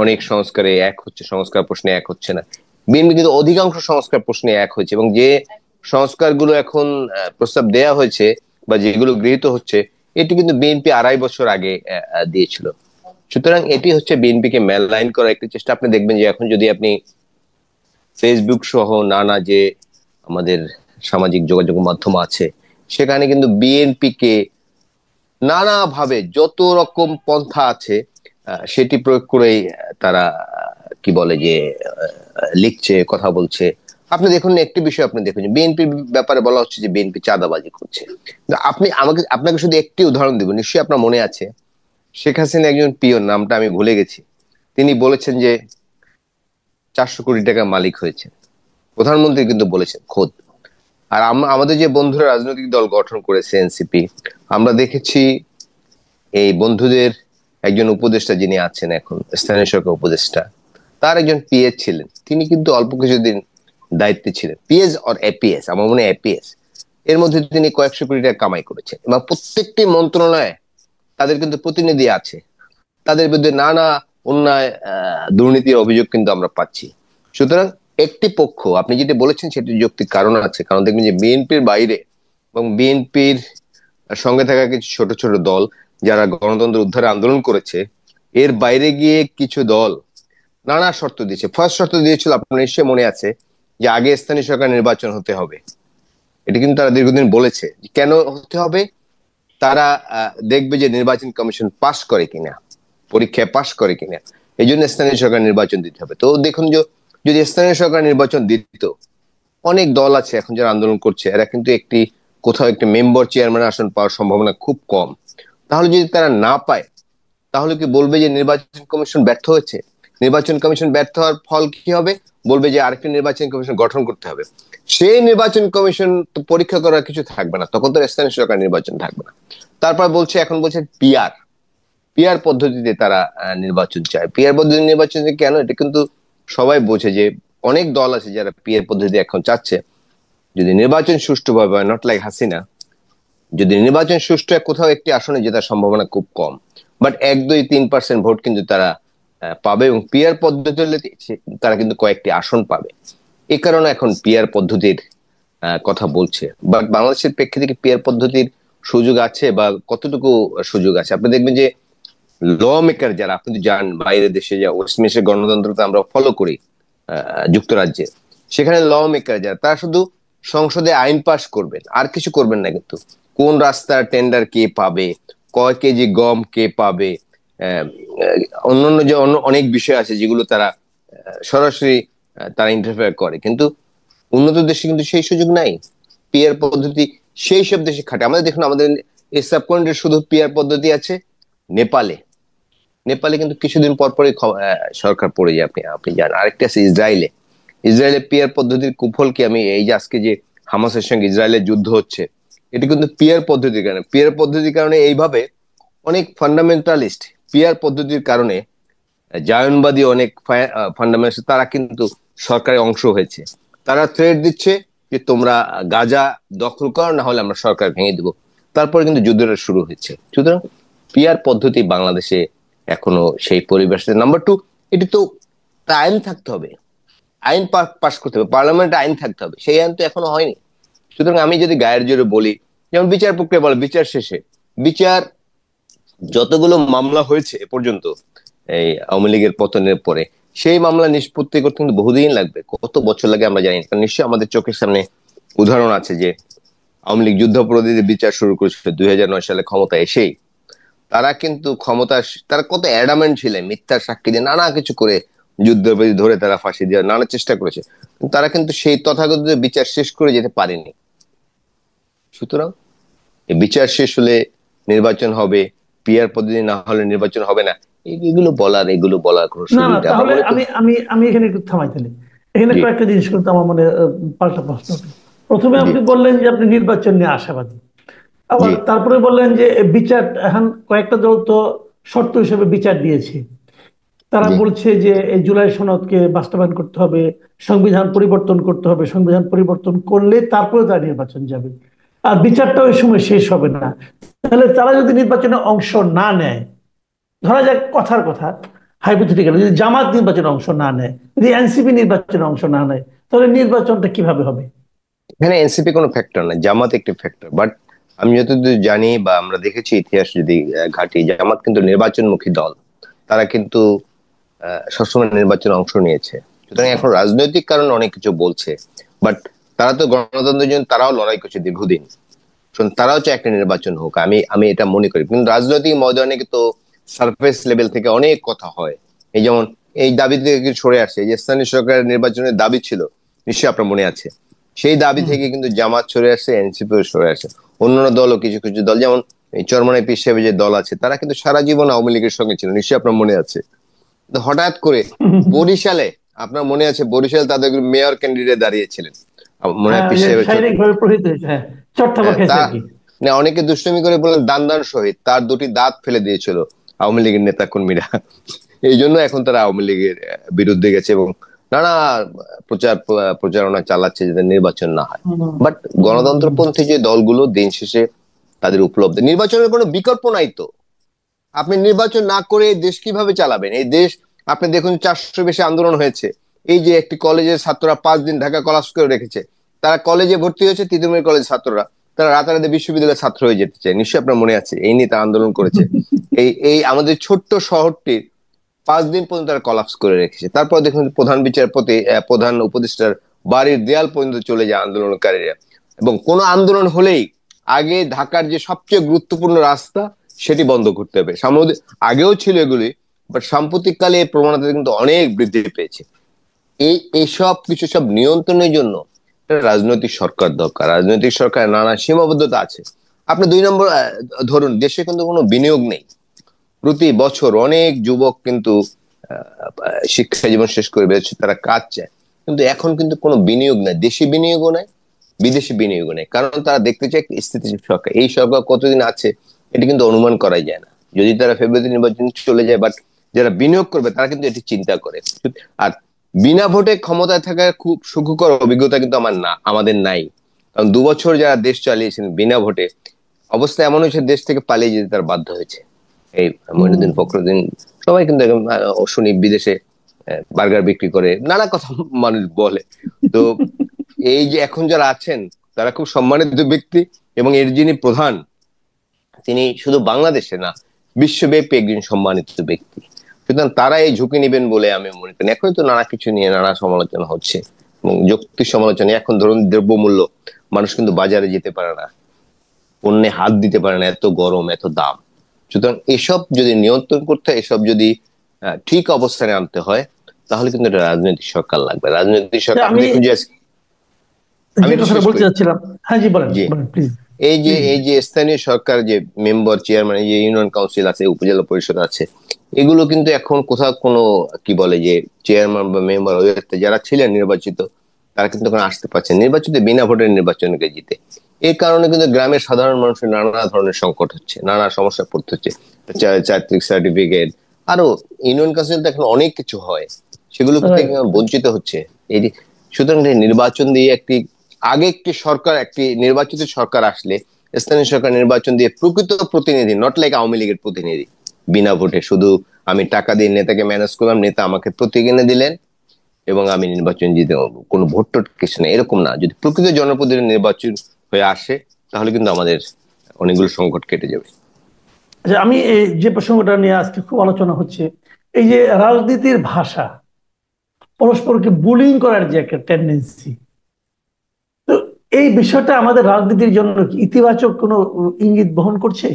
অনেক সংস্কারে এক হচ্ছে, সংস্কার প্রশ্নে এক হচ্ছে না। বিএনপি কিন্তু অধিকাংশ সংস্কার প্রশ্নে এক হয়েছে, এবং যে সংস্কারগুলো এখন প্রস্তাব দেয়া হয়েছে বা যেগুলো গৃহীত হচ্ছে, এটি কিন্তু বিএনপি 2.5 বছর আগে দিয়েছিল। সুতরাং এটি হচ্ছে বিএনপিকে মেললাইন করার একটি চেষ্টা। আপনি দেখবেন যে এখন যদি আপনি ফেসবুক সহ নানা যে আমাদের সামাজিক যোগাযোগ মাধ্যম আছে, সেখানে কিন্তু বিএনপিকে নানাভাবে যত রকম পন্থা আছে সেটি প্রয়োগ করেই তারা কি বলে যে লিখছে, কথা বলছে। আপনি দেখুন একটি বিষয়, আপনি দেখুন বিএনপির ব্যাপারে বলা হচ্ছে যে বিএনপি চাঁদাবাজি করছে। আপনাকে শুধু একটি উদাহরণ দেব, নিশ্চয়ই আপনার মনে আছে, শেখ হাসিনা একজন পিয়ন, নামটা আমি ভুলে গেছি, তিনি বলেছেন যে 400 কোটি টাকার মালিক হয়েছে, প্রধানমন্ত্রী কিন্তু বলেছেন খোদ। আর আমাদের যে বন্ধুরা রাজনৈতিক দল গঠন করেছে এনসিপি, আমরা দেখেছি এই বন্ধুদের একজন উপদেষ্টা যিনি আছেন এখন স্থানীয় সরকার উপদেষ্টা, তার একজন পিএস ছিলেন, তিনি কিন্তু অল্প কিছুদিন দায়িত্বে ছিলেন, পিএস অর এপিএস, আমার মনে হয় এপিএস, এর মধ্যে তিনি কয়েকশো কোটি টাকা কামাই করেছেন। এবং প্রত্যেকটি মন্ত্রণালয়ে তাদের কিন্তু প্রতিনিধি আছে, তাদের বিরুদ্ধে নানা অন্যায় দুর্নীতির অভিযোগ কিন্তু আমরা পাচ্ছি। সুতরাং একটি পক্ষ, আপনি যেটা বলেছেন সেটি যৌক্তিক কারণ আছে, কারণ দেখবেন যে বিএনপির বাইরে এবং বিএনপির সঙ্গে থাকা কিছু ছোট ছোট দল যারা গণতন্ত্র উদ্ধারে আন্দোলন করেছে, এর বাইরে গিয়ে কিছু দল নানা শর্ত দিয়েছে। ফার্স্ট শর্ত দিয়েছিল, আপনার নিশ্চয়ই মনে আছে, যে আগে স্থানীয় সরকার নির্বাচন হতে হবে। এটা কিন্তু তারা দীর্ঘদিন বলেছে। কেন হতে হবে? তারা দেখবে যে নির্বাচন কমিশন পাস করে কিনা, পরীক্ষায় পাস করে কিনা, এই জন্য স্থানীয় সরকার নির্বাচন দিতে হবে। তো দেখুন, যদি স্থানীয় সরকার নির্বাচন দিত, অনেক দল আছে এখন যারা আন্দোলন করছে, এরা কিন্তু কোথাও একটি মেম্বার চেয়ারম্যান আসন পাওয়ার সম্ভাবনা খুব কম। তাহলে যদি তারা না পায়, তাহলে কি বলবে যে নির্বাচন কমিশন ব্যর্থ হয়েছে? নির্বাচন কমিশন ব্যর্থ হওয়ার ফল কি হবে? বলবে যে আরেকটি নির্বাচন কমিশন গঠন করতে হবে। সেই নির্বাচন কমিশন তো পরীক্ষা করার কিছু থাকবে না, তখন তো স্থানীয় সরকার নির্বাচন থাকবে না। তারপর এখন বলছে পিআর পদ্ধতিতে তারা নির্বাচন চায়। পিআর পদ্ধতি নির্বাচন কেন? এটা কিন্তু সবাই বোঝে যে অনেক দল আছে যারা পিআর পদ্ধতি এখন চাচ্ছে। যদি নির্বাচন সুষ্ঠুভাবে হয়, নট লাইক হাসিনা, যদি নির্বাচন সুষ্ঠু হয়, কোথাও একটি আসনে জেতার সম্ভাবনা খুব কম, বাট 1-2-3% ভোট কিন্তু তারা পাবে, এবং পিআর পদ্ধতি হলে তারা কিন্তু কয়েকটি আসন পাবে। এই কারণে এখন পিআর পদ্ধতির কথা বলছে। বাট বাংলাদেশের প্রেক্ষিতে কি পিআর পদ্ধতির সুযোগ আছে, বা কতটুকু সুযোগ আছে? আপনি দেখবেন যে ল মেকার যারা, আপনি তো জান বাইরের দেশে, যা ওয়েস্টমিনিস্টার গণতন্ত্রকে আমরা ফলো করি যুক্তরাজ্যে, সেখানে ল মেকার যারা, তারা শুধু সংসদে আইন পাশ করবেন, আর কিছু করবেন না। কিন্তু কোন রাস্তার টেন্ডার কে পাবে, কয় কেজি গম কে পাবে, অন্যান্য যে অনেক বিষয় আছে যেগুলো তারা সরাসরি তারা ইন্টারফেয়ার করে। কিন্তু উন্নত দেশে কিন্তু সেই সুযোগ নাই। পিআর পদ্ধতি সেই সব দেশে খাটে। আমাদের দেখুন, আমাদের এই সাবকন্টিনেন্টে শুধু পিআর পদ্ধতি আছে নেপালে কিন্তু কিছুদিন পর পরই সরকার পড়ে যায়, আপনি জানেন। আরেকটা আছে ইসরায়েলে পিআর পদ্ধতির কুফল কি? আমি এই যে আজকে যে হামাসের সঙ্গে ইসরায়েলের যুদ্ধ হচ্ছে, এটা কিন্তু পিআর পদ্ধতির কারণে এইভাবে অনেক ফান্ডামেন্টালিস্ট পিআর পদ্ধতির কারণে, জায়নবাদী অনেক ফান্ডামেন্টালিস্ট, তারা কিন্তু সরকারের অংশ হয়েছে। তারা থ্রেট দিচ্ছে যে তোমরা গাজা দখল করো, না হলে আমরা সরকার ভেঙে দিব। তারপরে কিন্তু যুদ্ধটা শুরু হয়েছে। সুতরাং পিআর পদ্ধতি বাংলাদেশে এখনো সেই পরিবেশে। নাম্বার 2, এটি তো আইন থাকতে হবে, আইন পাস করতে হবে, পার্লামেন্টে আইন থাকতে হবে। সেই আইন তো এখনো হয়নি। সুতরাং আমি যদি গায়ের জোরে বলি, যেমন বিচার প্রক্রিয়া বলে, বিচার শেষে যতগুলো মামলা হয়েছে এ পর্যন্ত এই আওয়ামী লীগের পতনের পরে, সেই মামলা নিষ্পত্তি করতে কিন্তু বহুদিন লাগবে, কত বছর লাগে আমরা জানি। কারণ নিশ্চয়ই আমাদের চোখের সামনে উদাহরণ আছে যে আওয়ামী লীগ যুদ্ধাপরাধীদের বিচার শুরু করেছিল 2009 সালে ক্ষমতা এসেই। তারা কিন্তু তারা কত অ্যাডামেন্ট ছিলেন, মিথ্যার সাক্ষী দিয়ে নানা কিছু করে যুদ্ধাপরাধী ধরে তারা ফাঁসি দেওয়ার নানা চেষ্টা করেছে, তারা কিন্তু সেই তথাকথিত বিচার শেষ করে যেতে পারেনি। সুতরাং এই বিচার শেষ হলে নির্বাচন হবে, পিআর পদ্ধতি না হলে নির্বাচন হবে না, এগুলো বলার কোনো না। সুবিধা তাহলে আমি এখানে একটু থামাই তাহলে। এখানে কয়েকটা জিনিস কিন্তু আমার মনে পাল্টা প্রশ্ন। প্রথমে আপনি বললেন যে আপনি নির্বাচন নিয়ে আশাবাদী, আবার তারপরে বললেন যে বিচার, এখন কয়েকটা দল তো শর্ত হিসেবে বিচার দিয়েছে। তারা বলছে যে এই জুলাই সনদকে বাস্তবায়ন করতে হবে, সংবিধান পরিবর্তন করতে হবে, সংবিধান পরিবর্তন করলে তারপরে তারা নির্বাচন যাবে, আর বিচারটা ওই সময় শেষ হবে না। তাহলে তারা যদি নির্বাচনে অংশ না নেয়, ধরা যাক কথার কথা, হাইপোথেটিক্যালি যদি জামাত নির্বাচনে অংশ না নেয়, যদি এনসিপি নির্বাচনে অংশ না নেয়, তাহলে নির্বাচনটা কিভাবে হবে? এখানে এনসিপি কোনো ফ্যাক্টর না, জামাত একটি ফ্যাক্টর। বাট আমি যতদূর জানি বা আমরা দেখেছি ইতিহাস যদি ঘাটি, জামাত কিন্তু নির্বাচনমুখী দল, তারা কিন্তু সবসময় নির্বাচনে অংশ নিয়েছে। সুতরাং এখন রাজনৈতিক কারণে অনেক কিছু বলছে, বাট তারা তো গণতন্ত্রের জন্য তারাও লড়াই করছে দীর্ঘদিন। তারাও চায় একটা নির্বাচন হোক, আমি এটা মনে করি। কিন্তু রাজনৈতিক ময়দানে তো সারফেস লেভেল থেকে অনেক কথা হয়। এই যেমন এই দাবি থেকে কিছু সরে আসছে, যে স্থানীয় সরকারের নির্বাচনের দাবি ছিল, নিশ্চয়ই আপনার মনে আছে, সেই দাবি থেকে কিন্তু জামাত সরে আসছে, এনসিপিও সরে আসছে, অন্যান্য দলও কিছু কিছু দল, যেমন এই চরমনাই পীর সাহেবের যে দল আছে, তারা কিন্তু সারা জীবন আওয়ামী লীগের সঙ্গে ছিল, নিশ্চয়ই আপনার মনে আছে। হঠাৎ করে আপনার মনে আছে বরিশাল তাদের মেয়র ক্যান্ডিডেট দাঁড়িয়েছিলেন, মনে হয় হ্যাঁ, পীর সাহেবের ছোট। শারীরিক ভাবে প্রহিত হয়েছে, হ্যাঁ, চট্টাপা হ্যাঁ, খেয়েছে তা আর কি। না, অনেকে দুষ্টুমি করে বলেন দান দান শহীদ, তার দুটি দাঁত ফেলে দিয়েছিল আওয়ামী লীগের নেতা কর্মীরা। এই জন্য এখন তারা আওয়ামী লীগের বিরুদ্ধে গেছে এবং নানা প্রচারণা চালাচ্ছে যাতে নির্বাচন না হয়। হুম, বাট গণতন্ত্রপন্থী যে দলগুলো দিন শেষে তাদের উপলব্ধি, নির্বাচনের কোনো বিকল্প নাই তো। আপনি নির্বাচন না করে দেশ কিভাবে চালাবেন? এই দেশ আপনি দেখুন 400 বেশি আন্দোলন হয়েছে। এই যে একটি কলেজের ছাত্ররা 5 দিন ঢাকা কলাপস করে রেখেছে, তারা কলেজে ভর্তি হয়েছে, তিতুমির কলেজের ছাত্ররা, তারা রাতারাতি বিশ্ববিদ্যালয়ের ছাত্র হয়ে যেতে চায়, নিশ্চয়ই আপনার মনে আছে, এই নিয়ে তারা আন্দোলন করেছে। এই এই আমাদের ছোট্ট শহরটির 5 দিন পর্যন্ত তারা কলাপস করে রেখেছে। তারপর দেখুন প্রধান বিচারপতি, প্রধান উপদেষ্টার বাড়ির দেয়াল পর্যন্ত চলে যায় আন্দোলনকারীরা। এবং কোন আন্দোলন হলেই আগে ঢাকার যে সবচেয়ে গুরুত্বপূর্ণ রাস্তা সেটি বন্ধ করতে হবে। আগেও ছিল এগুলি, বাট সাম্প্রতিককালে এই প্রবণতা কিন্তু অনেক বৃদ্ধি পেয়েছে। এইসব কিছু সব নিয়ন্ত্রণের জন্য রাজনৈতিক সরকার দরকার। রাজনৈতিক সরকারের নানা সীমাবদ্ধতা আছে। আপনি 2 নম্বর ধরুন, দেশে কিন্তু কোনো বিনিয়োগ নেই। প্রতি বছর অনেক যুবক কিন্তু শিক্ষা জীবন শেষ করে বেরোচ্ছে, তারা কাজ চায়, কিন্তু এখন কিন্তু কোনো বিনিয়োগ নাই, দেশি বিনিয়োগও নাই, বিদেশি বিনিয়োগও নেই। কারণ তারা দেখতে চায় স্থিতিশীল সরকার। এই সরকার কতদিন আছে এটি কিন্তু অনুমান করাই যায় না। যদি তারা ফেব্রুয়ারি নির্বাচন চলে যায়, বাট যারা বিনিয়োগ করবে তারা কিন্তু এটি চিন্তা করে। আর বিনা ভোটে ক্ষমতায় থাকার খুব সুখকর অভিজ্ঞতা কিন্তু আমাদের নাই। কারণ 2 বছর যারা দেশ চালিয়েছেন বিনা ভোটে, অবস্থা এমন হয়েছে দেশ থেকে পালিয়ে যেতে তারা বাধ্য হয়েছে। এই মঈনুদ্দিন ফখরুদ্দিন সবাই কিন্তু শুনি বিদেশে বার্গার বিক্রি করে, নানা কথা মানুষ বলে। তো এই যে এখন যারা আছেন তারা খুব সম্মানিত ব্যক্তি, এবং এর যিনি প্রধান তিনি শুধু বাংলাদেশে না বিশ্বব্যাপী একজন সম্মানিত ব্যক্তি। সুতরাং তারা এই ঝুঁকি নেবেন বলে আমি মনে করি। এখন তো নানা কিছু নিয়ে নানা সমালোচনা হচ্ছে, এবং যৌক্তিক সমালোচনা। এখন ধরুন দ্রব্যমূল্য, মানুষ কিন্তু বাজারে যেতে পারে না, পণ্যে হাত দিতে পারে না, এত গরম, এত দাম। সুতরাং এসব যদি নিয়ন্ত্রণ করতে হয়, এসব যদি ঠিক অবস্থানে আনতে হয়, তাহলে কিন্তু একটা রাজনৈতিক সরকার লাগবে। রাজনৈতিক সরকার আমি দেখুন যে আমি যে কথাটা বলতে চাচ্ছিলাম, হ্যাঁ জি বলেন, জি, বলেন প্লিজ। এই যে স্থানীয় সরকার যে মেম্বার, চেয়ারম্যান, এই যে ইউনিয়ন কাউন্সিল আছে, উপজেলা পরিষদ আছে, এগুলো কিন্তু এখন কোথাও কোনো কি বলে যে চেয়ারম্যান বা মেম্বার যারা ছিলেন নির্বাচিত, তারা কিন্তু এখন আসতে পারছেন নির্বাচিত বিনা ভোটের নির্বাচনকে জিতে। এই কারণে কিন্তু গ্রামের সাধারণ মানুষের নানা ধরনের সংকট হচ্ছে, নানা সমস্যা পড়তে হচ্ছে। চারিত্রিক সার্টিফিকেট, আরো ইউনিয়ন কাউন্সিল তো এখন অনেক কিছু হয়, সেগুলো থেকে বঞ্চিত হচ্ছে। এই সুতরাং নির্বাচন দিয়ে আগে একটি নির্বাচিত সরকার আসলে, স্থানীয় সরকার নির্বাচন দিয়ে প্রকৃত প্রতিনিধি, নট লাইক আওয়ামী লীগের প্রতিনিধি, বিনা ভোটে শুধু আমি টাকা দিয়ে নেতাকে ম্যানেজ করলাম, নেতা আমাকে প্রতীক এনে দিলেন এবং আমি নির্বাচন জিতে, কোনো ভোট টোট কিছু নেই, এরকম না। যদি প্রকৃত জনপ্রতিনিধি নির্বাচন হয়ে আসে, তাহলে কিন্তু আমাদের অনেকগুলো সংকট কেটে যাবে। আচ্ছা, আমি যে প্রসঙ্গটা নিয়ে আজকে খুব আলোচনা হচ্ছে, এই যে রাজনীতির ভাষা, পরস্পরকে বুলিং করার যে একটা টেন্ডেন্সি, তো এই বিষয়টা আমাদের রাজনীতির জন্য কি ইতিবাচক কোনো ইঙ্গিত বহন করছে?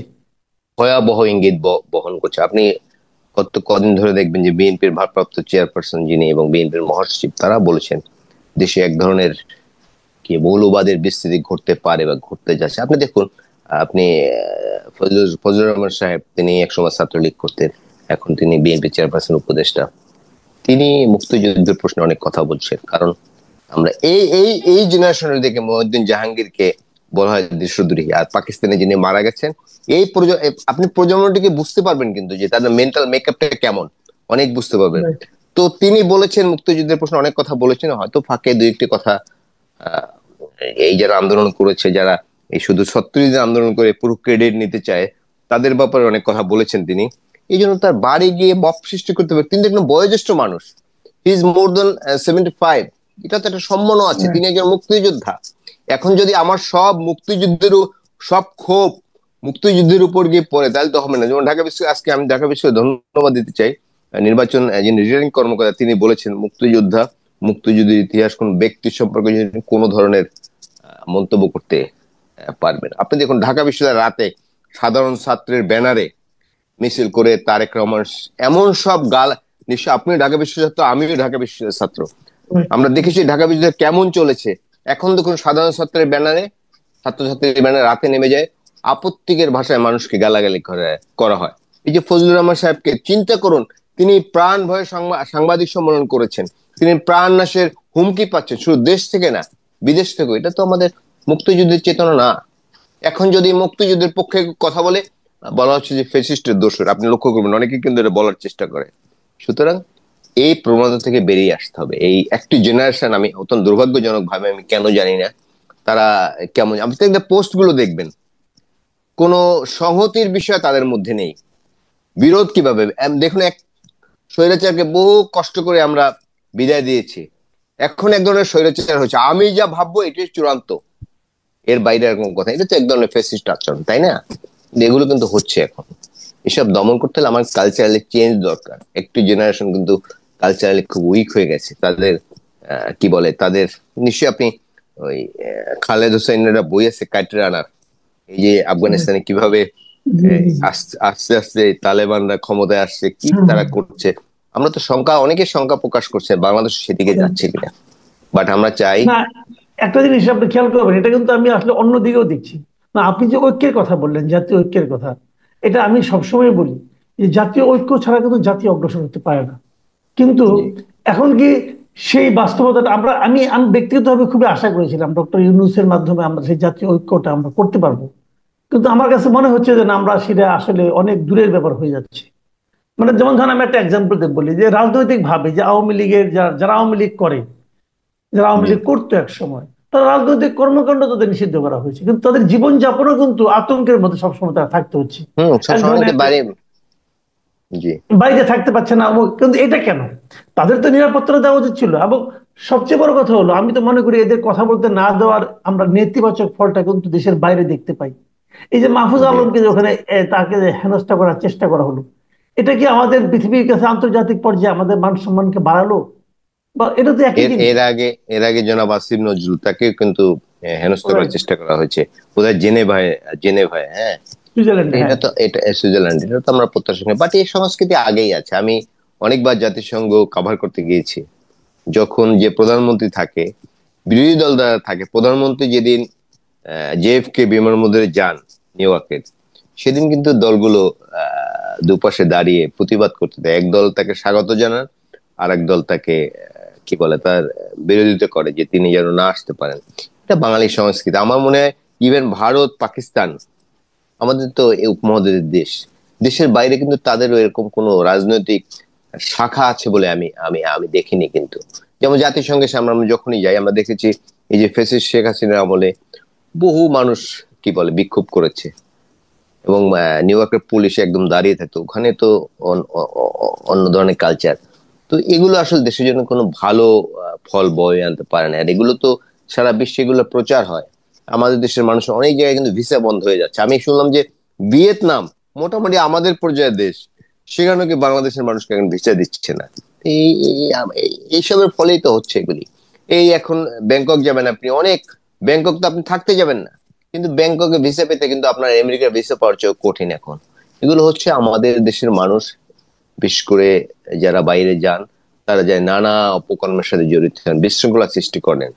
ভয়াবহ ইঙ্গিত বহন করছে। আপনি কদিন ধরে দেখবেন যে বিএনপির ভারপ্রাপ্ত চেয়ারপারসন যিনি এবং বিএনপির মহাসচিব, তারা বলেছেন দেশে এক ধরনের কি মৌলবাদের বিস্তৃতি ঘটতে পারে বা ঘটতে যাচ্ছে। আপনি দেখুন, আপনি ফজলুর রহমান সাহেব, তিনি একসময় ছাত্রলীগ করতেন, এখন তিনি বিএনপি চেয়ারপারসন উপদেষ্টা। তিনি মুক্তিযুদ্ধের প্রশ্নে অনেক কথা বলছেন। কারণ আমরা এই এই এই জেনারেশনের দিকে মহিউদ্দিন জাহাঙ্গীরকে বলা হয় দেশদ্রোহী, আর পাকিস্তানে যিনি মারা গেছেন, আপনি প্রজন্মটিকে বুঝতে পারবেন কিন্তু যে তাদের মেন্টাল মেকআপটা কেমন, অনেক বুঝতে পারবেন। তো তিনি বলেছেন মুক্তিযুদ্ধের প্রশ্নে অনেক কথা বলেছেন, হয়তো ফাঁকে 2-1টি কথা এই যারা আন্দোলন করেছে, যারা এই শুধু 70 দিন আন্দোলন করে পুরো ক্রেডিট নিতে চায়, তাদের ব্যাপারে অনেক কথা বলেছেন তিনি। এই জন্য তার বাড়ি গিয়ে মব সৃষ্টি করতে পারে। তিনি একজন বয়োজ্যেষ্ঠ মানুষ, হি ইজ মোর দ্যান 75, এটা তো একটা সম্মানও আছে, তিনি একজন মুক্তিযোদ্ধা। এখন যদি আমার সব সব ক্ষোভ মুক্তিযুদ্ধের উপর গিয়ে পড়ে, তাহলে তো হবে না। যেমন ঢাকা বিশ্ববিদ্যালয়, আজকে আমি ঢাকা বিশ্ববিদ্যালয় ধন্যবাদ দিতে চাই, নির্বাচন যিনি রিটার্নিং কর্মকর্তা, তিনি বলেছেন মুক্তিযুদ্ধের ইতিহাস কোন ব্যক্তি সম্পর্কে কোনো ধরনের মন্তব্য করতে পারবেন। আপনি দেখুন ঢাকা বিশ্ববিদ্যালয় রাতে সাধারণ ছাত্রের ব্যানারে মিছিল করে তারেক রহমান, এমন সব নিশ্চয় আপনি ঢাকা বিশ্ববিদ্যালয় ছাত্র, আমিও ঢাকা বিশ্ববিদ্যালয়ের ছাত্র, আমরা দেখেছি ঢাকা বিশ্ববিদ্যালয় কেমন চলেছে। এখন দেখুন সাধারণ ছাত্রছাত্রীর ব্যানারে রাতে নেমে যায়, আপত্তিকের ভাষায় মানুষকে গালাগালি করা হয়। এই যে ফজলুর রহমান সাহেবকে চিন্তা করুন, তিনি প্রাণ ভয়ে সাংবাদিক সম্মেলন করেছেন, তিনি প্রাণনাশের হুমকি পাচ্ছেন, শুধু দেশ থেকে না বিদেশ থেকে। এটা তো আমাদের মুক্তিযুদ্ধের চেতনা না। এখন যদি মুক্তিযুদ্ধের পক্ষে কথা বলা হচ্ছে যে ফ্যাসিস্টের দোষর। আপনি লক্ষ্য করবেন অনেকে কিন্তু এটা বলার চেষ্টা করে। সুতরাং এই প্রবণতা থেকে বেরিয়ে আসতে হবে। এই একটি জেনারেশন, আমি অত্যন্ত দুর্ভাগ্যজনক ভাবে, আমি কেন জানি না, তারা কেমন, আপনি পোস্ট গুলো দেখবেন, কোন সংহতির বিষয় তাদের মধ্যে নেই। বিরোধ কিভাবে দেখুন, এক স্বৈরাচারকে বহু কষ্ট করে আমরা বিদায় দিয়েছি, এখন এক ধরনের স্বৈরাচার হচ্ছে, আমি যা ভাববো এটাই চূড়ান্ত, এর বাইরে আর কোনো কথা। এটা তো এক ধরনের ফ্যাসিস্ট আচরণ, তাই না? এগুলো কিন্তু হচ্ছে এখন। এসব দমন করতে হলে আমার কালচারালি চেঞ্জ দরকার। একটু জেনারেশন কিন্তু কালচারালি খুব উইক হয়ে গেছে। তাদের তাদের নিশ্চয়ই আপনি ওই খালেদ হোসেনের বই আছে কাটরে আনার, এই যে আফগানিস্তানে কিভাবে আস্তে আস্তে তালেবানরা ক্ষমতায় আসছে, কি তারা করছে, আমরা তো অনেকে শঙ্কা প্রকাশ করছে বাংলাদেশ সেদিকে যাচ্ছে কিনা। বাট আমরা চাই না, একটা জিনিস আপনি খেয়াল করবেন, এটা কিন্তু আমি আসলে অন্য দিকেও দেখছি। না, আপনি যে ঐক্যের কথা বললেন, জাতীয় ঐক্যের কথা, এটা আমি সবসময় বলি যে জাতীয় ঐক্য ছাড়া কিন্তু জাতীয় অগ্রসর হতে পারে না। কিন্তু এখন কি সেই বাস্তবতাটা আমি ব্যক্তিগতভাবে খুবই আশা করেছিলাম ডক্টর ইউনূসের মাধ্যমে আমরা সেই জাতীয় ঐক্যটা আমরা করতে পারবো। কিন্তু আমার কাছে মনে হচ্ছে যে না, আমরা সেটা আসলে অনেক দূরের ব্যাপার হয়ে যাচ্ছে। মানে যেমন ধরেন আমি একটা এক্সাম্পল বলি, যে রাজনৈতিক ভাবে যে আওয়ামী লীগের যারা আওয়ামী লীগ করে, যারা আওয়ামী লীগ করতো এক সময়, তারা রাজনৈতিক কর্মকাণ্ড তাদের নিষিদ্ধ করা হয়েছে, কিন্তু তাদের জীবনযাপনও কিন্তু আতঙ্কের মধ্যে সবসময় তারা থাকতে হচ্ছে, বাইরে থাকতে পারছে না। কিন্তু এটা কেন? তাদের তো নিরাপত্তা দেওয়া উচিত ছিল। এবং সবচেয়ে বড় কথা হলো, আমি তো মনে করি এদের কথা বলতে না দেওয়ার আমরা নেতিবাচক ফলটা কিন্তু দেশের বাইরে দেখতে পাই। এই যে মাহফুজ আলমকে ওখানে তাকে হেনস্থা করার চেষ্টা করা হলো, এটা কি আমাদের পৃথিবীর কাছে আন্তর্জাতিক পর্যায়ে আমাদের মান সম্মানকে বাড়ালো? বা এটা তো একই জিনিস। এর আগে জনাব আসিফ নজরুল, তাকে কিন্তু হেনস্থা করার চেষ্টা করা হয়েছে বোধহয় জেনেভায়, হ্যাঁ, এটা তো সুইজারল্যান্ড। এটা তো আমরা প্রত্যাশা করি, বাট এই সংস্কৃতি আগেই আছে। আমি অনেকবার জাতিসংঘ কভার করতে গিয়েছি, যখন যে প্রধানমন্ত্রী থাকে, বিরোধী দল দ্বারা থাকে, প্রধানমন্ত্রী যেদিন জেএফকে বিমানবন্দরে যান নিউ ইয়র্কের, সেদিন কিন্তু দলগুলো দুপাশে দাঁড়িয়ে প্রতিবাদ করতে দেয়। এক দল তাকে স্বাগত জানান, আর এক দল তাকে তার বিরোধিতা করে যে তিনি যেন না আসতে পারেন। এটা বাঙালি সংস্কৃতি। আমার মনে হয় ইভেন ভারত, পাকিস্তান, আমাদের তো এই উপমহাদেশের দেশ, দেশের বাইরে কিন্তু তাদেরও এরকম কোনো রাজনৈতিক শাখা আছে বলে আমি দেখিনি। কিন্তু যেমন জাতিসংঘের সামনে আমরা যখনই যাই, আমরা দেখেছি এই যে ফ্যাসিস্ট শেখ হাসিনার আমলে বহু মানুষ বিক্ষোভ করেছে, এবং নিউ ইয়র্কের পুলিশ একদম দাঁড়িয়ে থাকতো। ওখানে তো অন্য ধরনের কালচার। তো এগুলো আসলে দেশের জন্য কোনো ভালো ফল বয়ে আনতে পারে না। আর এগুলো তো সারা বিশ্বে এগুলো প্রচার হয়। আমাদের দেশের মানুষ অনেক জায়গায় কিন্তু ভিসা বন্ধ হয়ে যাচ্ছে। আমি শুনলাম যে ভিয়েতনাম, মোটামুটি আমাদের পর্যায়ের দেশ, সেখানে কি বাংলাদেশের মানুষকে এখন ভিসা দিচ্ছে না। এইসবের ফলেই তো হচ্ছে এগুলি। এই এখন ব্যাংকক যাবেন আপনি, ব্যাংকক তো আপনি থাকতে যাবেন না, কিন্তু ব্যাংককে ভিসা পেতে কিন্তু আপনার আমেরিকার ভিসা পাওয়ার চেয়ে কঠিন এখন। এগুলো হচ্ছে আমাদের দেশের মানুষ, বিশেষ করে যারা বাইরে যান, তারা যায় নানা অপকর্মের সাথে জড়িত হন, বিশৃঙ্খলা সৃষ্টি করেন।